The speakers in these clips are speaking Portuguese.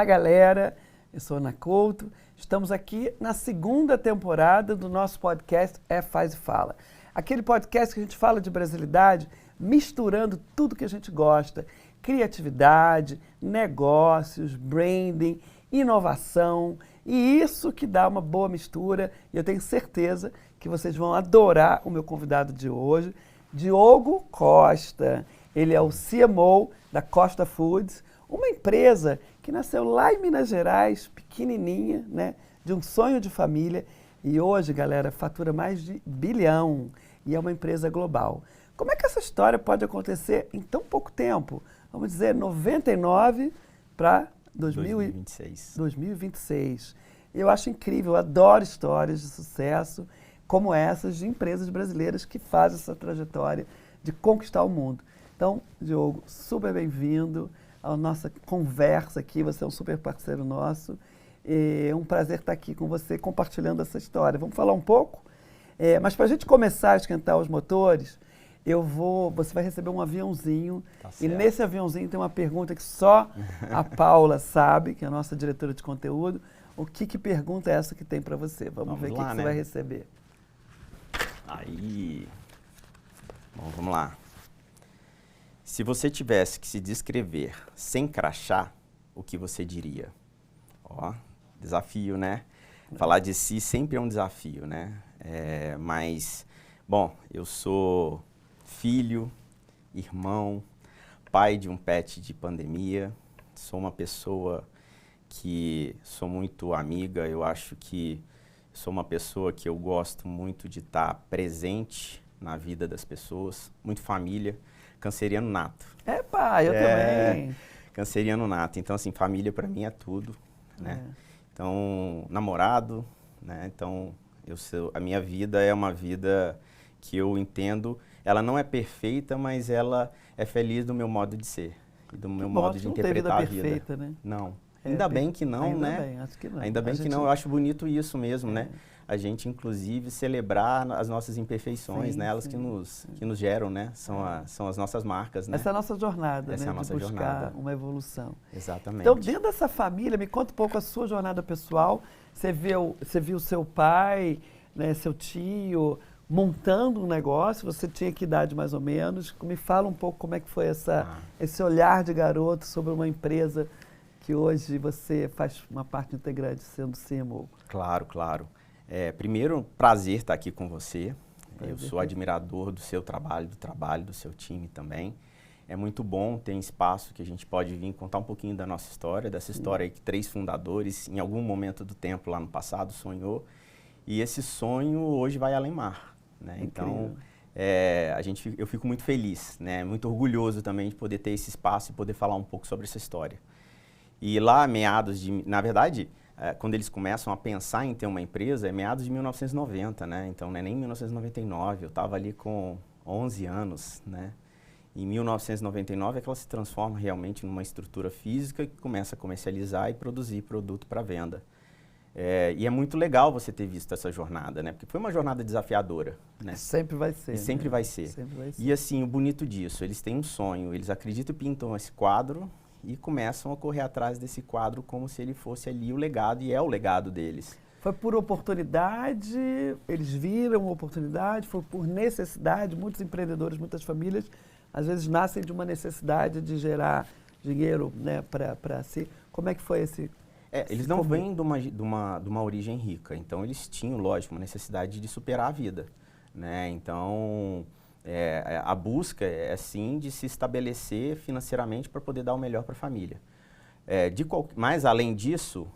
Olá, galera. Eu sou Ana Couto. Estamos aqui na segunda temporada do nosso podcast Faz e Fala. Aquele podcast que a gente fala de brasilidade, misturando tudo que a gente gosta. Criatividade, negócios, branding, inovação. E isso que dá uma boa mistura. E eu tenho certeza que vocês vão adorar o meu convidado de hoje, Diogo Costa. Ele é o CMO da Costa Foods, uma empresa que nasceu lá em Minas Gerais, pequenininha, né, de um sonho de família. E hoje, galera, fatura mais de 1 bilhão e é uma empresa global. Como é que essa história pode acontecer em tão pouco tempo? Vamos dizer, 99 para 2026. Eu acho incrível, eu adoro histórias de sucesso como essas de empresas brasileiras que fazem essa trajetória de conquistar o mundo. Então, Diogo, super bem-vindo à nossa conversa aqui, você é um super parceiro nosso. É um prazer estar aqui com você compartilhando essa história. Vamos falar um pouco? Mas para a gente começar a esquentar os motores, você vai receber um aviãozinho, e nesse aviãozinho tem uma pergunta que só a Paula sabe, que é a nossa diretora de conteúdo. Que pergunta é essa que tem para você? Vamos ver o que você vai receber. Aí, bom, vamos lá. Se você tivesse que se descrever sem crachá, o que você diria? Ó, desafio, né? Falar de si sempre é um desafio, né? Mas, bom, eu sou filho, irmão, pai de um pet de pandemia, sou uma pessoa que sou muito amiga, eu acho que sou uma pessoa que eu gosto muito de estar presente na vida das pessoas, muito família, canceriano nato. Epa, eu também. Canceriano nato, então assim, família para mim é tudo, né? Então, namorado, né? Então, a minha vida é uma vida que eu entendo, ela não é perfeita, mas ela é feliz do meu modo de ser e do meu modo de interpretar a vida. Perfeita, né? Não. Ainda bem que não, né? Ainda bem, acho que não. Ainda bem que não, eu acho bonito isso mesmo, né? A gente, inclusive, celebrar as nossas imperfeições, né? Elas que nos geram, né? São as nossas marcas, né? Essa é a nossa jornada, Essa né? é a nossa de buscar jornada. uma evolução. Exatamente. Então, dentro dessa família, me conta um pouco a sua jornada pessoal. Você viu seu pai, né, seu tio, montando um negócio, você tinha que idade mais ou menos. Me fala um pouco como é que foi esse olhar de garoto sobre uma empresa que hoje você faz uma parte integrante sendo CMO. Claro, claro. Primeiro, prazer estar aqui com você. Eu sou admirador do seu trabalho, do seu time também. É muito bom ter espaço que a gente pode vir contar um pouquinho da nossa história, dessa história aí que 3 fundadores, em algum momento do tempo lá no passado, sonhou. E esse sonho hoje vai além mar, né? Então, eu fico muito feliz, né? Muito orgulhoso também de poder ter esse espaço e poder falar um pouco sobre essa história. E lá, na verdade, quando eles começam a pensar em ter uma empresa, é meados de 1990, né? Então, não é nem 1999, eu estava ali com 11 anos, né? Em 1999 é que ela se transforma realmente numa estrutura física que começa a comercializar e produzir produto para venda. E é muito legal você ter visto essa jornada, né? Porque foi uma jornada desafiadora, né? Sempre vai ser. E sempre vai ser. Sempre vai ser. E assim, o bonito disso, eles têm um sonho, eles acreditam e pintam esse quadro e começam a correr atrás desse quadro como se ele fosse ali o legado, e é o legado deles. Foi por oportunidade, eles viram uma oportunidade, foi por necessidade. Muitos empreendedores, muitas famílias, às vezes nascem de uma necessidade de gerar dinheiro, né, para si. Como é que foi esse... Eles não vêm de uma origem rica, então eles tinham, lógico, uma necessidade de superar a vida, né? Então, a busca é sim de se estabelecer financeiramente para poder dar o melhor para a família. Mas, além disso,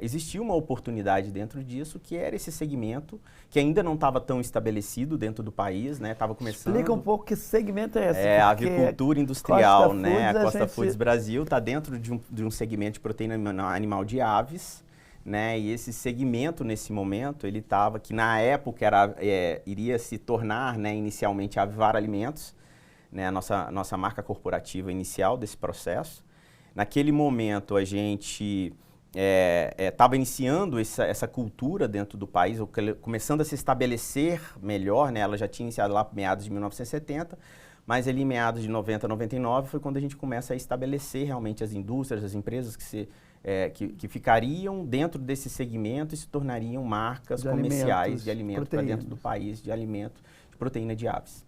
existia uma oportunidade dentro disso, que era esse segmento, que ainda não estava tão estabelecido dentro do país, né? Estava começando... Explica um pouco que segmento é esse. A avicultura industrial, né? A Costa gente... Foods Brasil está dentro de um segmento de proteína animal de aves, né? E esse segmento, nesse momento, ele estava, que na época iria se tornar, né, inicialmente a Avivar Alimentos, né? A nossa marca corporativa inicial desse processo. Naquele momento, a gente... estava iniciando essa cultura dentro do país, começando a se estabelecer melhor, né? Ela já tinha iniciado lá meados de 1970, mas ali em meados de 90, 99 foi quando a gente começa a estabelecer realmente as indústrias, as empresas que que ficariam dentro desse segmento e se tornariam marcas comerciais de alimentos para dentro do país, de alimento, de proteína de aves.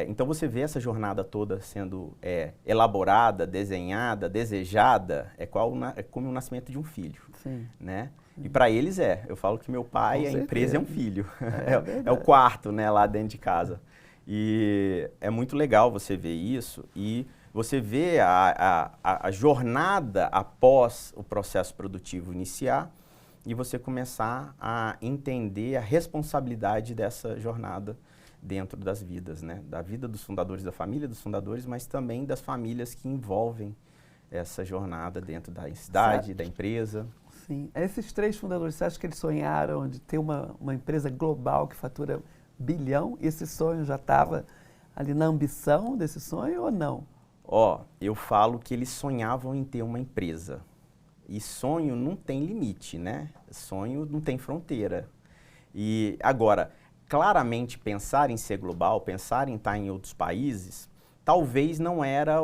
Então você vê essa jornada toda sendo elaborada, desenhada, desejada, é como o nascimento de um filho. Sim. Né? E para eles eu falo que meu pai, a empresa é um filho, é o quarto, né, lá dentro de casa. E é muito legal você ver isso e você vê a jornada após o processo produtivo iniciar e você começar a entender a responsabilidade dessa jornada dentro das vidas, né? Da vida dos fundadores, da família dos fundadores, mas também das famílias que envolvem essa jornada dentro da cidade, da empresa. Sim. Esses 3 fundadores, você acha que eles sonharam de ter uma empresa global que fatura 1 bilhão? Esse sonho já estava ali na ambição desse sonho ou não? Eu falo que eles sonhavam em ter uma empresa. E sonho não tem limite, né? Sonho não tem fronteira. E agora, claramente pensar em ser global, pensar em estar em outros países, talvez não era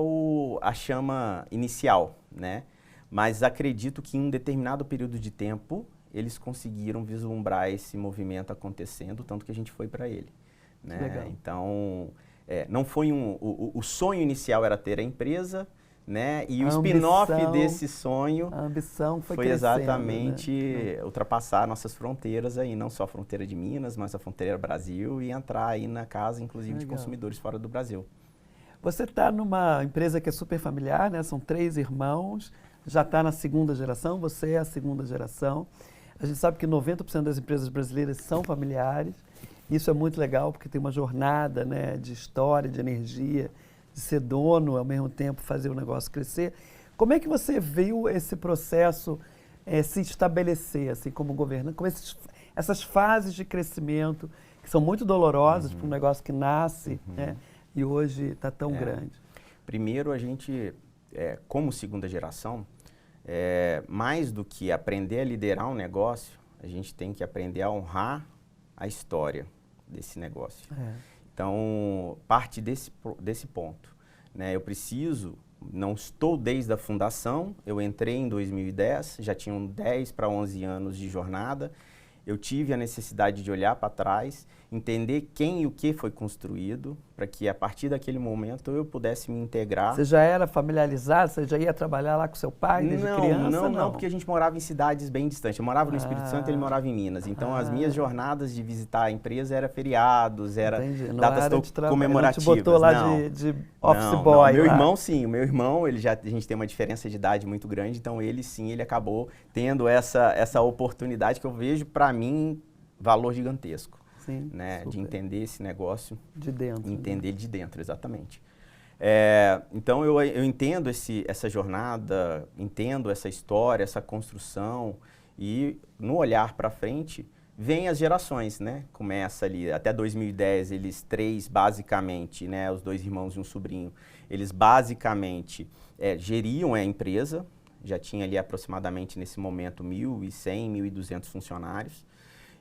a chama inicial, né? Mas acredito que em um determinado período de tempo, eles conseguiram vislumbrar esse movimento acontecendo, tanto que a gente foi para ele. Né? Legal. Então, não foi o sonho inicial era ter a empresa, né? E o spin-off desse sonho a ambição foi exatamente, né? ultrapassar nossas fronteiras aí, não só a fronteira de Minas, mas a fronteira Brasil e entrar aí na casa, inclusive, de consumidores fora do Brasil. Você está numa empresa que é super familiar, né? São 3 irmãos, já está na 2ª geração, você é a 2ª geração. A gente sabe que 90% das empresas brasileiras são familiares. Isso é muito legal, porque tem uma jornada, né, de história, de energia, de ser dono, ao mesmo tempo fazer o negócio crescer. Como é que você viu esse processo se estabelecer, assim, como governante, como essas fases de crescimento, que são muito dolorosas para um negócio que nasce, né, e hoje está tão grande? Primeiro, a gente, como 2ª geração, mais do que aprender a liderar um negócio, a gente tem que aprender a honrar a história desse negócio. Então, parte desse ponto. Né? Eu não estou desde a fundação, eu entrei em 2010, já tinham 10 para 11 anos de jornada, eu tive a necessidade de olhar para trás, entender quem e o que foi construído, para que a partir daquele momento eu pudesse me integrar. Você já era familiarizado? Você já ia trabalhar lá com seu pai desde criança? Não, porque a gente morava em cidades bem distantes. Eu morava no Espírito Santo e ele morava em Minas. Então as minhas jornadas de visitar a empresa eram feriados, datas comemorativas. Não te botou lá de office boy? Meu irmão sim, a gente tem uma diferença de idade muito grande, então ele acabou tendo essa oportunidade que eu vejo para mim valor gigantesco. Sim, né, de entender esse negócio de dentro, entender de dentro, exatamente. Então eu entendo essa jornada, entendo essa história, essa construção, e no olhar para frente vem as gerações, né? Começa ali até 2010 eles 3 basicamente, né, os 2 irmãos e um sobrinho, eles basicamente geriam a empresa, já tinha ali aproximadamente nesse momento 1.100, 1.200 funcionários.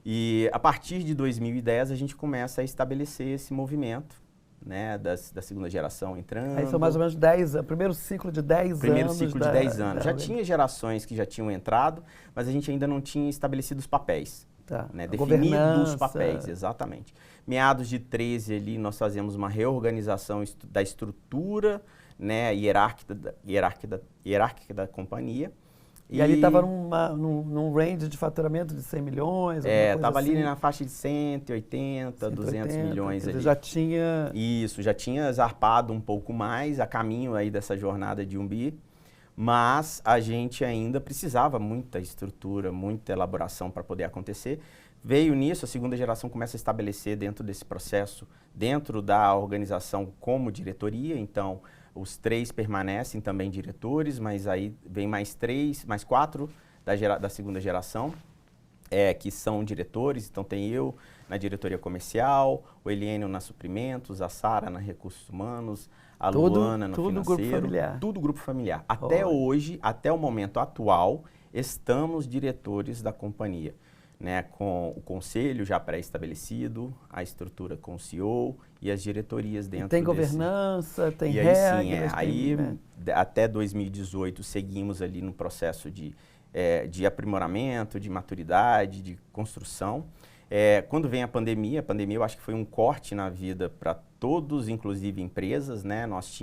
E a partir de 2010 a gente começa a estabelecer esse movimento, né, da 2ª geração entrando. Aí são mais ou menos 10 anos, primeiro ciclo de 10 anos. Primeiro ciclo de 10 anos. Já tinha gerações que já tinham entrado, mas a gente ainda não tinha estabelecido os papéis. Né, definido os papéis, exatamente. Meados de 13 ali nós fazemos uma reorganização da estrutura, né, hierárquica da companhia. E ali estava num range de faturamento de 100 milhões? Estava assim. ali na faixa de 180, 200 milhões ali. Já tinha... Isso, já tinha zarpado um pouco mais a caminho aí dessa jornada de 1 bi, mas a gente ainda precisava muita estrutura, muita elaboração para poder acontecer. Veio nisso, a 2ª geração começa a estabelecer dentro desse processo, dentro da organização como diretoria, então... Os 3 permanecem também diretores, mas aí vem mais 4 da 2ª geração, que são diretores. Então tem eu na diretoria comercial, o Eliênio na suprimentos, a Sara na recursos humanos, a Luana no financeiro. Tudo grupo familiar. Tudo grupo familiar. Até hoje, até o momento atual, estamos diretores da companhia. né, com o conselho já pré-estabelecido, a estrutura com o CEO e as diretorias dentro tem desse... governança, tem e regras. aí sim, aí até 2018 seguimos ali no processo de aprimoramento, de maturidade, de construção. Quando vem a pandemia eu acho que foi um corte na vida para todos, inclusive empresas, né? Nós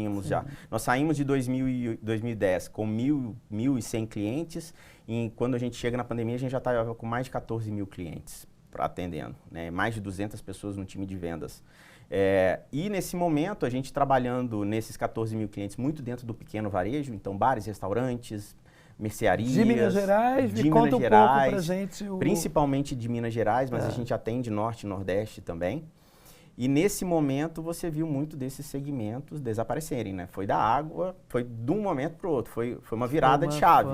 saímos de 2010 com 1.100 clientes e quando a gente chega na pandemia a gente já estava com mais de 14 mil clientes atendendo, né? Mais de 200 pessoas no time de vendas. E nesse momento a gente trabalhando nesses 14 mil clientes muito dentro do pequeno varejo, então bares, restaurantes, mercearias. De Minas Gerais, de conta Minas Gerais, um pouco pra gente. Principalmente de Minas Gerais, mas a gente atende Norte e Nordeste também. E nesse momento você viu muito desses segmentos desaparecerem, né? Foi da água, foi de um momento para o outro, foi uma virada de chave.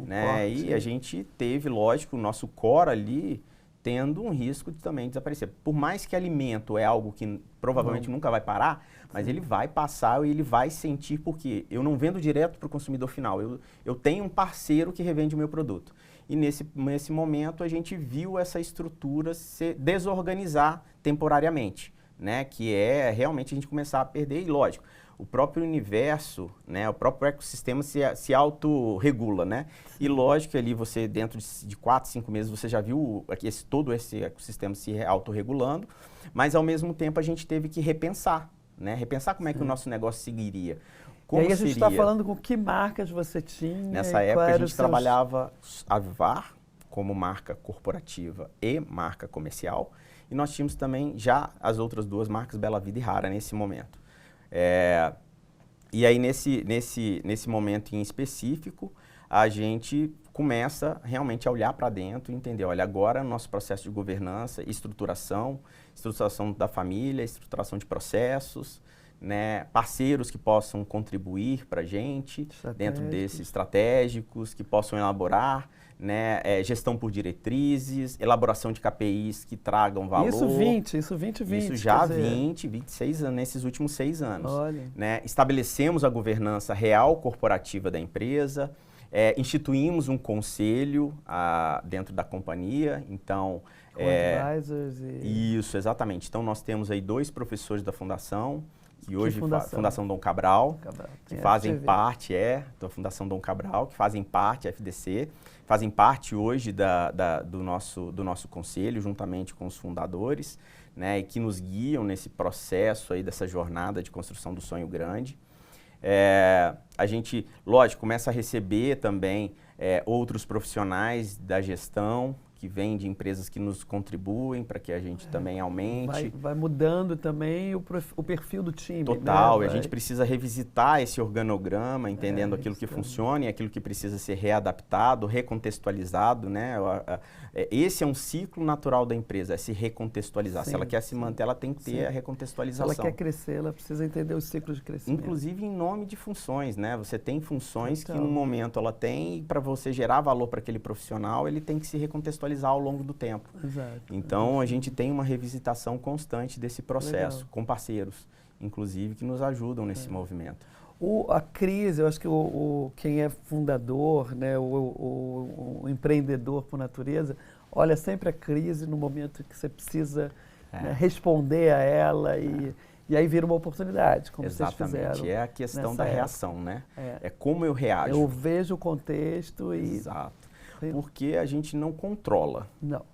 Né? E a gente teve, lógico, o nosso core ali tendo um risco de também desaparecer. Por mais que alimento é algo que provavelmente nunca vai parar, mas ele vai passar e ele vai sentir, porque eu não vendo direto para o consumidor final, eu tenho um parceiro que revende o meu produto. E nesse momento a gente viu essa estrutura se desorganizar temporariamente, né? Que é realmente a gente começar a perder, e lógico, o próprio universo, né, o próprio ecossistema se autorregula, né? E lógico que ali você, dentro de 4, 5 meses, você já viu todo esse ecossistema se autorregulando, mas ao mesmo tempo a gente teve que repensar, né? Repensar como é que o nosso negócio seguiria. Como e aí a gente está seria? falando com que marcas você tinha? Nessa época a gente trabalhava a Avivar como marca corporativa e marca comercial, e nós tínhamos também já as outras duas marcas, Bela Vida e Rara, nesse momento. E aí, nesse momento em específico, a gente começa realmente a olhar para dentro e entender, olha, agora nosso processo de governança, estruturação da família, estruturação de processos, né, parceiros que possam contribuir para a gente, dentro desses estratégicos, que possam elaborar, né, gestão por diretrizes, elaboração de KPIs que tragam valor. Isso 20. Isso já 26 anos, nesses últimos 6 anos. Olha. Né? Estabelecemos a governança real corporativa da empresa, instituímos um conselho dentro da companhia, então... Com advisors e... Isso, exatamente. Então, nós temos aí 2 professores da fundação, que hoje Fundação Dom Cabral, que fazem parte, da Fundação Dom Cabral, que fazem parte, FDC, fazem parte hoje do nosso conselho, juntamente com os fundadores, né, e que nos guiam nesse processo aí dessa jornada de construção do sonho grande. A gente, lógico, começa a receber também outros profissionais da gestão, que vem de empresas que nos contribuem para que a gente também aumente. Vai mudando também o perfil do time. Total, né? A gente precisa revisitar esse organograma, entendendo aquilo que funciona e aquilo que precisa ser readaptado, recontextualizado, né? Esse é um ciclo natural da empresa, é se recontextualizar. Se ela quer se manter, ela tem que ter a recontextualização. Se ela quer crescer, ela precisa entender os ciclos de crescimento. Inclusive em nome de funções, né? Você tem funções que no momento ela tem, e para você gerar valor para aquele profissional, ele tem que se recontextualizar ao longo do tempo. Exato. Então, a gente tem uma revisitação constante desse processo, com parceiros, inclusive, que nos ajudam nesse movimento. A crise, eu acho que quem é fundador, né, o empreendedor por natureza, olha sempre a crise no momento que você precisa né, responder a ela e aí vira uma oportunidade, como vocês fizeram. Exatamente, é a questão da reação, né? É como eu reajo. Eu vejo o contexto e... Exato. Porque a gente não controla. Não.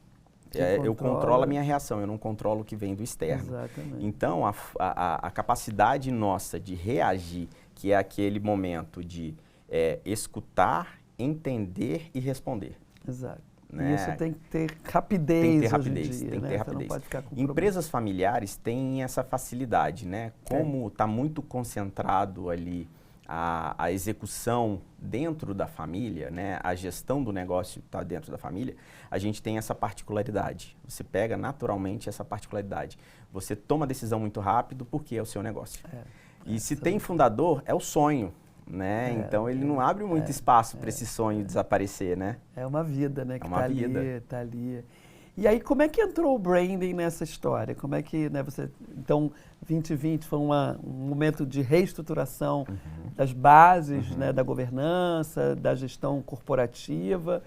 Eu controlo a minha reação, eu não controlo o que vem do externo. Exatamente. Então, a capacidade nossa de reagir, que é aquele momento de escutar, entender e responder. Exato. Né? E isso tem que ter rapidez. Tem que ter hoje rapidez, em dia, tem que né? ter rapidez. Você não pode ficar com Empresas familiares têm essa facilidade, né? Como está muito concentrado ali a execução dentro da família, né? A gestão do negócio está dentro da família, a gente tem essa particularidade. Você pega naturalmente essa particularidade. Você toma a decisão muito rápido porque é o seu negócio. E se tem fundador, é o sonho, né? Então ele não abre muito espaço para esse sonho desaparecer, né? É uma vida, né? Que uma vida. Tá ali. E aí, como é que entrou o branding nessa história? Como é que, né, então, 2020 foi um momento de reestruturação das bases, né, da governança, da gestão corporativa.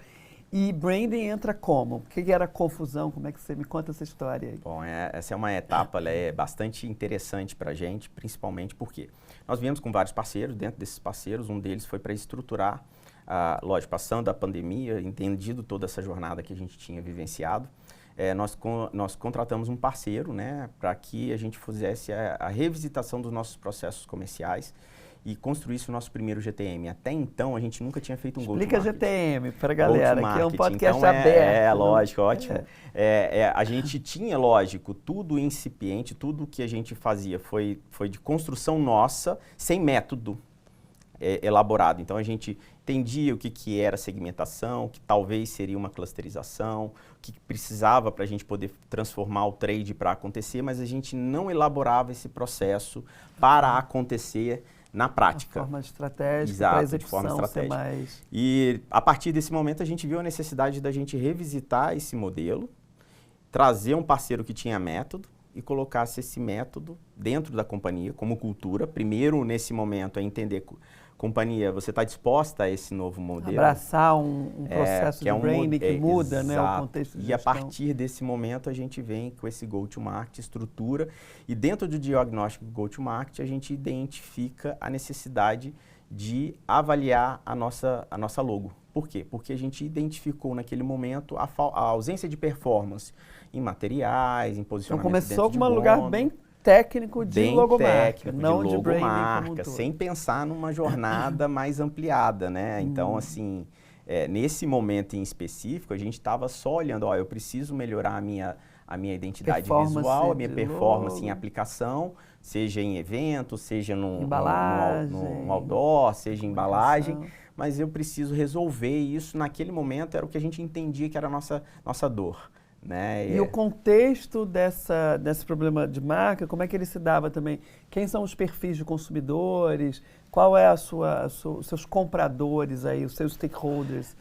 E branding entra como? O que era confusão? Como é que você me conta essa história aí? Bom, essa é uma etapa, ela é bastante interessante para a gente, principalmente porque nós viemos com vários parceiros, dentro desses parceiros, um deles foi para estruturar, lógico, passando a pandemia, entendido toda essa jornada que a gente tinha vivenciado, nós contratamos um parceiro, né, para que a gente fizesse a revisitação dos nossos processos comerciais e construísse o nosso primeiro GTM. Até então, a gente nunca tinha feito um Explica go-to-market. GTM para a galera, que é um podcast então, aberto. Lógico, ótimo. A gente tinha, lógico, tudo incipiente, tudo que a gente fazia foi de construção nossa, sem método elaborado. Então, a gente entendia o que era segmentação, que talvez seria uma clusterização, o que precisava para a gente poder transformar o trade para acontecer, mas a gente não elaborava esse processo para acontecer na prática. De forma estratégica, exato, para execução, de forma estratégica. Mais... E a partir desse momento a gente viu a necessidade da gente revisitar esse modelo, trazer um parceiro que tinha método e colocasse esse método dentro da companhia como cultura. Primeiro, nesse momento, é entender, companhia, você está disposta a esse novo modelo? Abraçar um processo de branding que muda, exato, né, o contexto de gestão. E gestão. a partir desse momento a gente vem com esse go-to-market, estrutura, e dentro do diagnóstico go-to-market a gente identifica a necessidade de avaliar a nossa logo. Por quê? Porque a gente identificou naquele momento a ausência de performance em materiais, em posicionamento então começou dentro com um de lugar gôndola. bem técnico de logomarca, não de branding como um todo. sem pensar numa jornada mais ampliada, né? Então, assim, nesse momento em específico, a gente estava só olhando, eu preciso melhorar a minha identidade visual, a minha performance em aplicação, seja em evento, seja no outdoor, seja em embalagem, mas eu preciso resolver isso. Naquele momento era o que a gente entendia que era a nossa dor. Né? E o contexto desse problema de marca, como é que ele se dava também? Quem são os perfis de consumidores? Qual é os seus compradores aí, os seus stakeholders?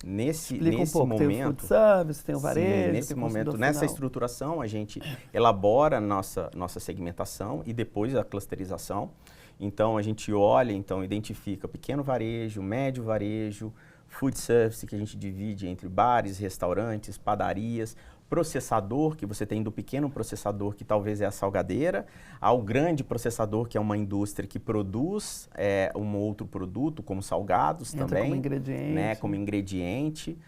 Nesse momento, tem o food service, tem o varejo, nesse momento, nessa estruturação, a gente elabora a nossa segmentação e depois a clusterização. Então, a gente olha, identifica pequeno varejo, médio varejo, food service, que a gente divide entre bares, restaurantes, padarias, processador, que você tem do pequeno processador, que talvez é a salgadeira, ao grande processador, que é uma indústria que produz um outro produto, como salgados também. Como ingrediente. Né, como ingrediente.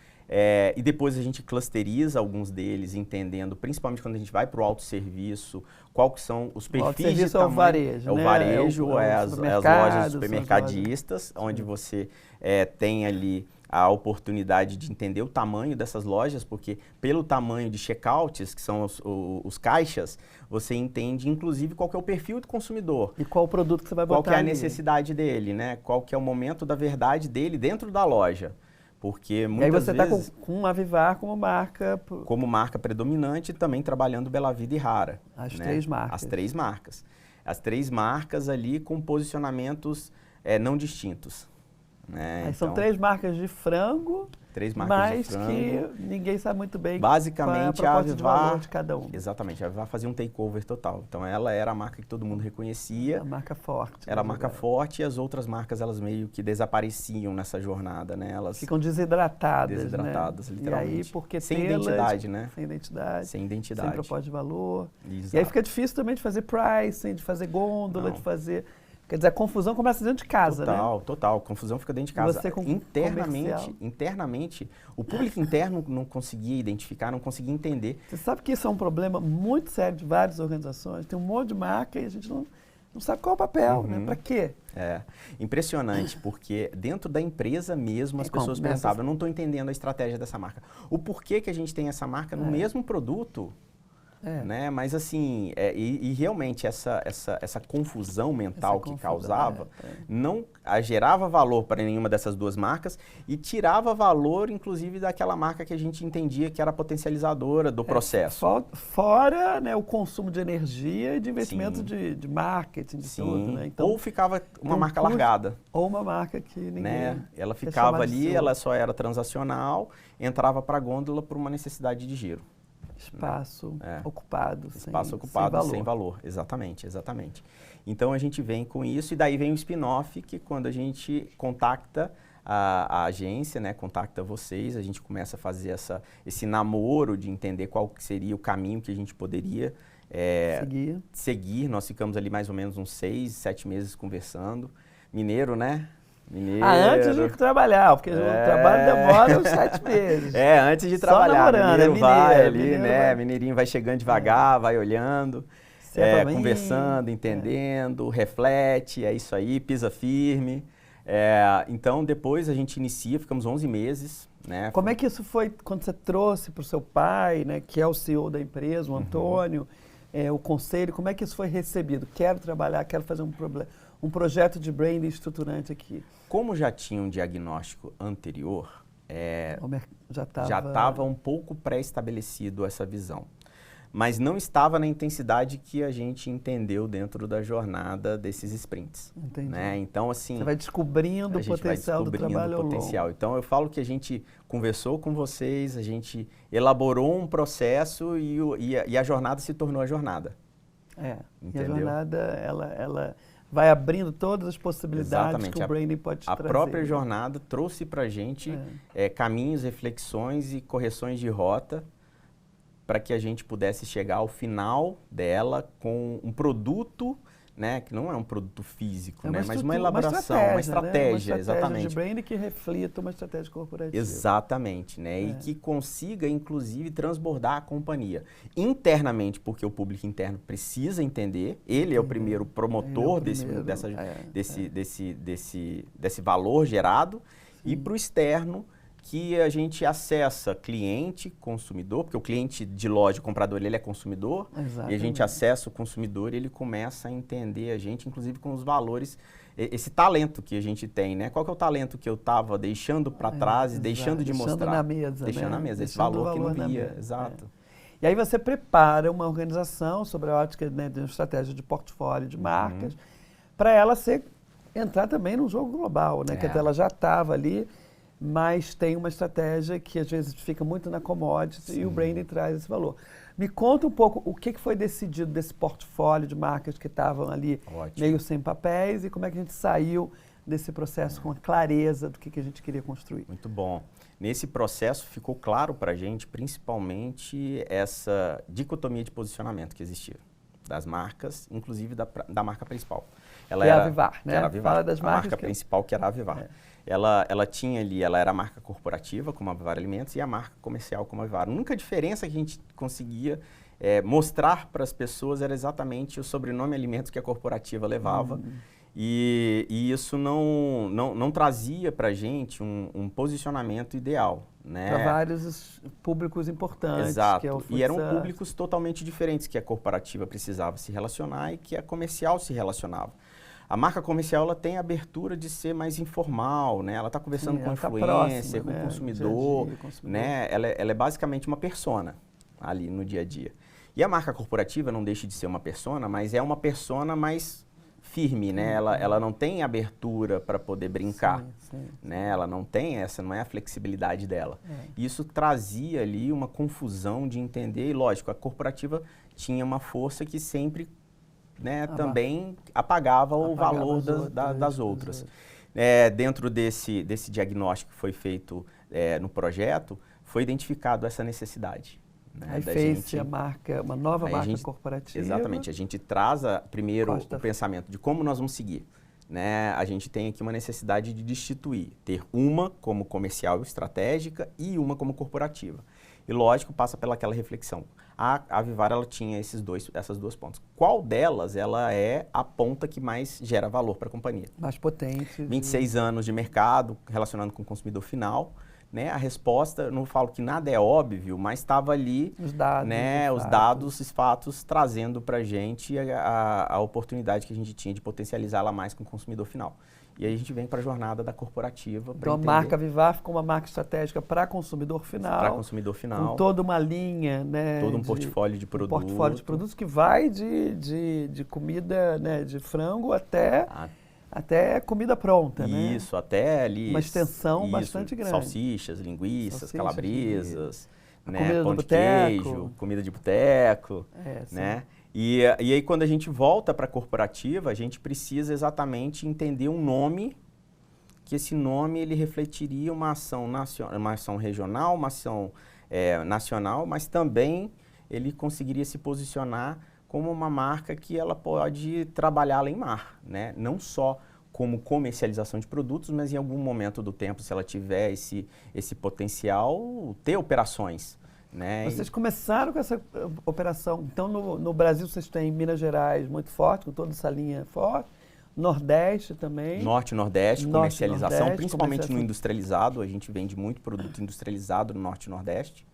E depois a gente clusteriza alguns deles, entendendo, principalmente quando a gente vai para o autosserviço, quais que são os perfis de tamanho. É o varejo, o varejo, as lojas supermercadistas, onde você tem ali a oportunidade de entender o tamanho dessas lojas, porque pelo tamanho de checkouts, que são os caixas, você entende, inclusive, qual que é o perfil do consumidor. E qual o produto que você vai botar qual que é a ali. necessidade dele, né? Qual que é o momento da verdade dele dentro da loja. Porque muitas vezes... E aí você está com a Vivar como marca... Como marca predominante, também trabalhando Bela Vida e Rara. As três marcas. As três marcas. As três marcas ali com posicionamentos não distintos. Né? São três marcas de frango, mas de frango, que ninguém sabe muito bem basicamente qual é a proposta de valor de cada um. Exatamente, a Vivar fazia um takeover total. Então ela era a marca que todo mundo reconhecia. A marca forte. Era a marca forte, e as outras marcas elas meio que desapareciam nessa jornada, né? Elas ficam desidratadas, literalmente. E aí, porque sem identidade, né? Sem identidade. Sem identidade. Sem proposta de valor. Exato. E aí fica difícil também de fazer pricing, de fazer gôndola, de fazer... Quer dizer, a confusão começa dentro de casa, né? Total. A confusão fica dentro de casa. Você internamente, o público interno não conseguia identificar, não conseguia entender. Você sabe que isso é um problema muito sério de várias organizações. Tem um monte de marca e a gente não sabe qual é o papel, né? Para quê? Impressionante, porque dentro da empresa mesmo as pessoas pensavam, eu não estou entendendo a estratégia dessa marca. O porquê que a gente tem essa marca no mesmo produto... Né? Mas assim, e realmente essa confusão mental que causava não gerava valor para nenhuma dessas duas marcas e tirava valor, inclusive, daquela marca que a gente entendia que era potencializadora do processo. Fora, né, o consumo de energia e de investimento de marketing, de tudo. Né? Então, ou ficava uma marca largada. Ou uma marca que ninguém... Né? Ela ficava ali, ela só era transacional, entrava para a gôndola por uma necessidade de giro. Espaço ocupado. Espaço ocupado sem valor. Exatamente. Então a gente vem com isso e daí vem o spin-off, que quando a gente contacta a agência, né, contacta vocês, a gente começa a fazer esse namoro de entender qual que seria o caminho que a gente poderia seguir. Nós ficamos ali mais ou menos uns 6, 7 meses conversando. Mineiro, né? Mineiro. Antes de trabalhar, porque o trabalho demora uns 7 meses. Antes de trabalhar. Namorando, mineiro vai ali, né? Mineirinho vai chegando devagar, vai olhando, conversando, entendendo, reflete, é isso aí, pisa firme. Então, depois a gente inicia, ficamos 11 meses. Né? Como é que isso foi quando você trouxe para o seu pai, né, que é o CEO da empresa, o Antônio, o conselho, como é que isso foi recebido? Quero trabalhar, quero fazer um projeto de branding estruturante aqui. Como já tinha um diagnóstico anterior, já estava um pouco pré-estabelecido essa visão. Mas não estava na intensidade que a gente entendeu dentro da jornada desses sprints. Entendi. Né? Então, assim... Você vai descobrindo o potencial do trabalho ao longo. Então, eu falo que a gente conversou com vocês, a gente elaborou um processo e a jornada se tornou a jornada. Entendeu? E a jornada, ela vai abrindo todas as possibilidades que o branding pode te trazer. A própria jornada trouxe para a gente caminhos, reflexões e correções de rota para que a gente pudesse chegar ao final dela com um produto, né, que não é um produto físico, né, mas uma elaboração, uma estratégia, né? exatamente. De branding que reflita uma estratégia corporativa. Exatamente, né, e que consiga, inclusive, transbordar a companhia. Internamente, porque o público interno precisa entender, ele é o primeiro promotor desse valor gerado, e para o externo, que a gente acessa cliente, consumidor, porque o cliente de loja, o comprador, ele é consumidor, e a gente acessa o consumidor e ele começa a entender a gente, inclusive com os valores, esse talento que a gente tem, né? Qual que é o talento que eu estava deixando para trás e deixando de mostrar? Deixando na mesa, deixando na mesa, esse valor que não via, exato. E aí você prepara uma organização sobre a ótica, né, de uma estratégia de portfólio de marcas, para ela entrar também num jogo global, né? Que ela já estava ali, mas tem uma estratégia que às vezes fica muito na commodity e o branding traz esse valor. Me conta um pouco o que foi decidido desse portfólio de marcas que estavam ali meio sem papéis e como é que a gente saiu desse processo com a clareza do que a gente queria construir. Muito bom. Nesse processo ficou claro para a gente principalmente essa dicotomia de posicionamento que existia das marcas, inclusive da marca principal. Ela era a Avivar, né? Era a Avivar, Fala das marcas. A marca principal que era a Avivar. Ela tinha ali, ela era a marca corporativa, como a Avivar Alimentos, e a marca comercial, como a Avivar. A única diferença que a gente conseguia mostrar para as pessoas era exatamente o sobrenome Alimentos que a corporativa levava. E isso não trazia para a gente um posicionamento ideal. Né? Para vários públicos importantes. Exato. Que é o e eram públicos totalmente diferentes que a corporativa precisava se relacionar e que a comercial se relacionava. A marca comercial ela tem a abertura de ser mais informal, né? Ela está conversando com influencer, com o consumidor, né? Ela é basicamente uma persona ali no dia a dia. E a marca corporativa não deixa de ser uma persona, mas é uma persona mais firme, né? Ela não tem abertura para poder brincar, né? Ela não tem não é a flexibilidade dela. Isso trazia ali uma confusão de entender, e lógico, a corporativa tinha uma força que sempre, né, também apagava o valor das outras. Dentro desse diagnóstico que foi feito no projeto, foi identificado essa necessidade. Né, aí fez-se uma nova marca corporativa. Exatamente. A gente traz primeiro o pensamento de como nós vamos seguir. Né? A gente tem aqui uma necessidade de destituir, ter uma como comercial estratégica e uma como corporativa. E lógico, passa pelaquela reflexão. A Avivar, ela tinha essas duas pontas. Qual delas ela é a ponta que mais gera valor para a companhia? Mais potente. 26 anos de mercado, relacionando com o consumidor final. Né? A resposta, não falo que nada é óbvio, mas estava ali os dados, né? Os dados, os fatos, trazendo para a gente a oportunidade que a gente tinha de potencializá-la mais com o consumidor final. E aí a gente vem para a jornada da corporativa. Então a marca Avivar ficou uma marca estratégica para consumidor final. Para consumidor final. Com toda uma linha, né? Todo um portfólio de produtos. Portfólio de produtos que vai de comida, né, de frango até comida pronta, né? Isso, até ali... Uma extensão bastante grande. Salsichas, linguiças, calabresas, né? Comida pão de queijo, comida de boteco, né? E aí, quando a gente volta para a corporativa, a gente precisa exatamente entender um nome que esse nome ele refletiria uma ação regional, uma ação nacional, mas também ele conseguiria se posicionar como uma marca que ela pode trabalhar além mar, né? Não só como comercialização de produtos, mas em algum momento do tempo, se ela tiver esse potencial, ter operações, né? Vocês começaram com essa operação, então no Brasil vocês têm Minas Gerais muito forte, com toda essa linha forte, Nordeste também. Norte e Nordeste, comercialização, Nordeste, principalmente no industrializado, a gente vende muito produto industrializado no Norte e Nordeste.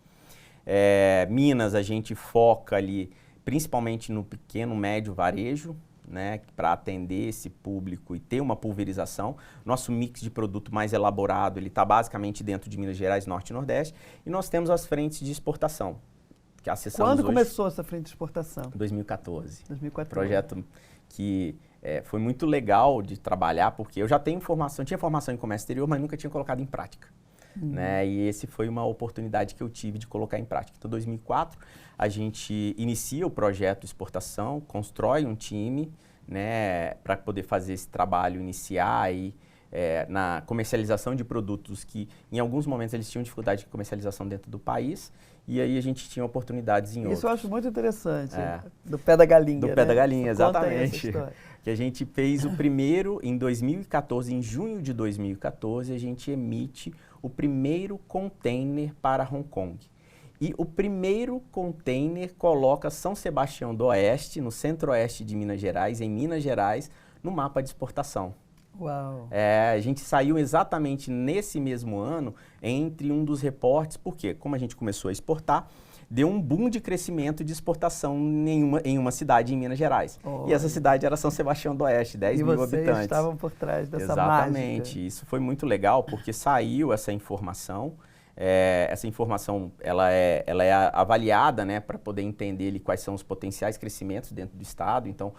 Minas a gente foca ali principalmente no pequeno, médio varejo, né, para atender esse público e ter uma pulverização. Nosso mix de produto mais elaborado, ele está basicamente dentro de Minas Gerais, Norte e Nordeste. E nós temos as frentes de exportação, que acessamos Quando hoje, começou essa frente de exportação? 2014. 2014. Projeto que foi muito legal de trabalhar, porque eu já tinha formação em comércio exterior, mas nunca tinha colocado em prática. Né? E esse foi uma oportunidade que eu tive de colocar em prática. Então, em 2004, a gente inicia o projeto exportação, constrói um time, né, para poder fazer esse trabalho, iniciar aí, na comercialização de produtos que, em alguns momentos, eles tinham dificuldade de comercialização dentro do país, e aí a gente tinha oportunidades em outros. Isso eu acho muito interessante, do pé da galinha. Do pé da galinha, exatamente. Que a gente fez o primeiro, em 2014, em junho de 2014, a gente emite o primeiro container para Hong Kong. E o primeiro container coloca São Sebastião do Oeste, no centro-oeste de Minas Gerais, em Minas Gerais, no mapa de exportação. Uau! A gente saiu exatamente nesse mesmo ano entre um dos reportes, porque como a gente começou a exportar, deu um boom de crescimento de exportação em uma cidade em Minas Gerais. E essa cidade era São Sebastião do Oeste, 10 mil habitantes. E vocês estavam por trás dessa Exatamente. mágica. Isso foi muito legal, porque saiu essa informação. Essa informação ela é avaliada, né, para poder entender ali quais são os potenciais crescimentos dentro do Estado. Então,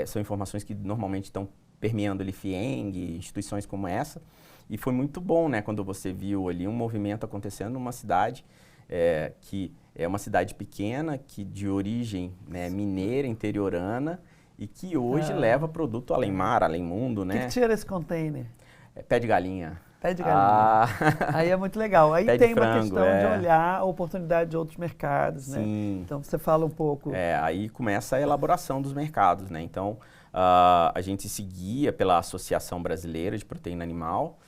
são informações que normalmente estão permeando ali FIENG, instituições como essa. E foi muito bom, né, quando você viu ali um movimento acontecendo numa cidade que é uma cidade pequena, que de origem, né, mineira, interiorana, e que hoje leva produto além mar, além mundo, né? O que tira esse container? Pé de galinha. Pé de galinha. Aí é muito legal. Aí Pé tem de uma frango, questão de olhar a oportunidade de outros mercados, né? Sim. Então você fala um pouco. Aí começa a elaboração dos mercados, né? Então a gente seguia pela Associação Brasileira de Proteína Animal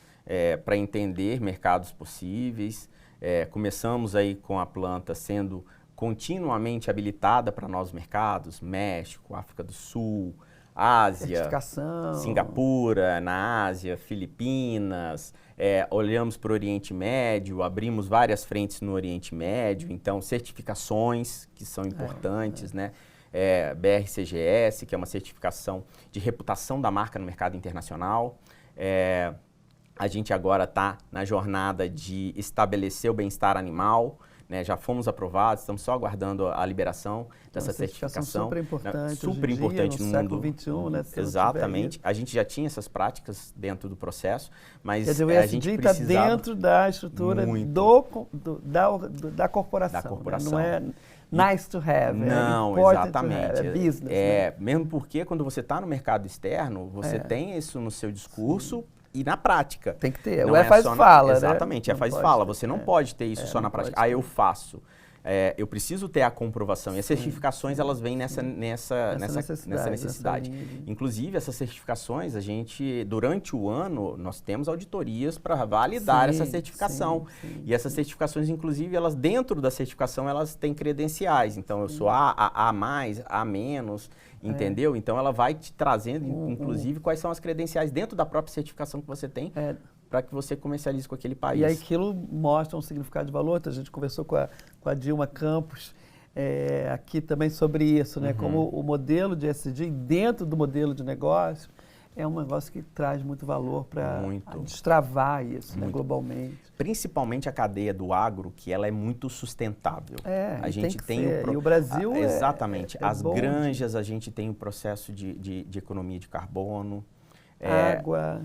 para entender mercados possíveis. Começamos aí com a planta sendo continuamente habilitada para novos mercados, México, África do Sul, Ásia, Singapura, na Ásia, Filipinas, olhamos para o Oriente Médio, abrimos várias frentes no Oriente Médio, então certificações que são importantes, né? BRCGS, que é uma certificação de reputação da marca no mercado internacional. A gente agora está na jornada de estabelecer o bem-estar animal, né? Já fomos aprovados, estamos só aguardando a liberação dessa certificação. Super importante, super importante no século mundo. XXI, né? Exatamente. A gente já tinha essas práticas dentro do processo, mas quer dizer, o a gente ESG precisava... está dentro da estrutura da corporação. Da corporação. Né? Não é nice to have, não, exatamente. É business. Né? Mesmo porque quando você está no mercado externo, você tem isso no seu discurso. E na prática. Tem que ter. Não o faz fala, né? Exatamente, faz fala. Você não pode ter isso só na prática. Eu faço. Eu preciso ter a comprovação. E as certificações, elas vêm nessa necessidade. Inclusive, essas certificações, a gente, durante o ano, nós temos auditorias para validar essa certificação. E essas certificações, inclusive, elas dentro da certificação, elas têm credenciais. Então, eu sou A mais, A menos, entendeu? Então, ela vai te trazendo, inclusive, quais são as credenciais dentro da própria certificação que você tem. Para que você comercialize com aquele país. E aí aquilo mostra um significado de valor. A gente conversou com a Dilma Campos aqui também sobre isso, né? Como o modelo de ESG dentro do modelo de negócio é um negócio que traz muito valor para destravar isso, né, globalmente. Principalmente a cadeia do agro, que ela é muito sustentável. A gente tem e o Brasil exatamente. As granjas, a gente tem o processo de economia de carbono.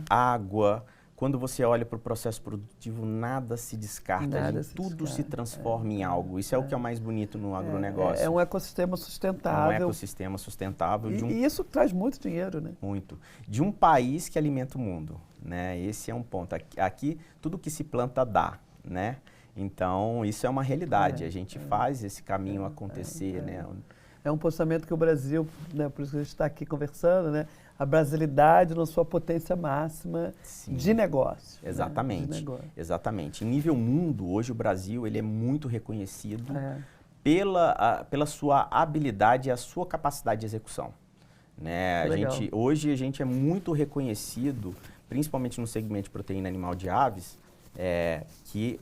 Água. quando você olha para o processo produtivo, nada se descarta, tudo se transforma em algo. Isso é o que é o mais bonito no agronegócio. É um ecossistema sustentável. É um ecossistema sustentável. E isso traz muito dinheiro, né? Muito. De um país que alimenta o mundo, né? Esse é um ponto. Aqui, tudo que se planta dá, né? Então, isso é uma realidade. A gente faz esse caminho acontecer, né? É um posicionamento que o Brasil, né, por isso que a gente está aqui conversando, né? A brasilidade na sua potência máxima de negócio. Exatamente, né? De negócio. Exatamente. Em nível mundo, hoje o Brasil ele é muito reconhecido pela sua habilidade e a sua capacidade de execução. Né? Hoje a gente é muito reconhecido, principalmente no segmento de proteína animal de aves, que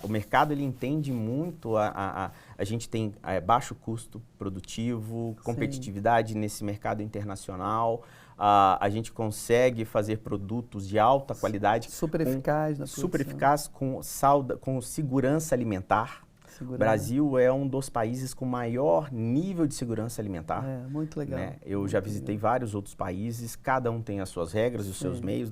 o mercado ele entende muito, a gente tem baixo custo produtivo, competitividade nesse mercado internacional, a gente consegue fazer produtos de alta qualidade. Super eficaz na produção. Super eficaz, com segurança alimentar. O Brasil é um dos países com maior nível de segurança alimentar. Muito legal. Né? Eu já visitei vários outros países, cada um tem as suas regras, os seus meios,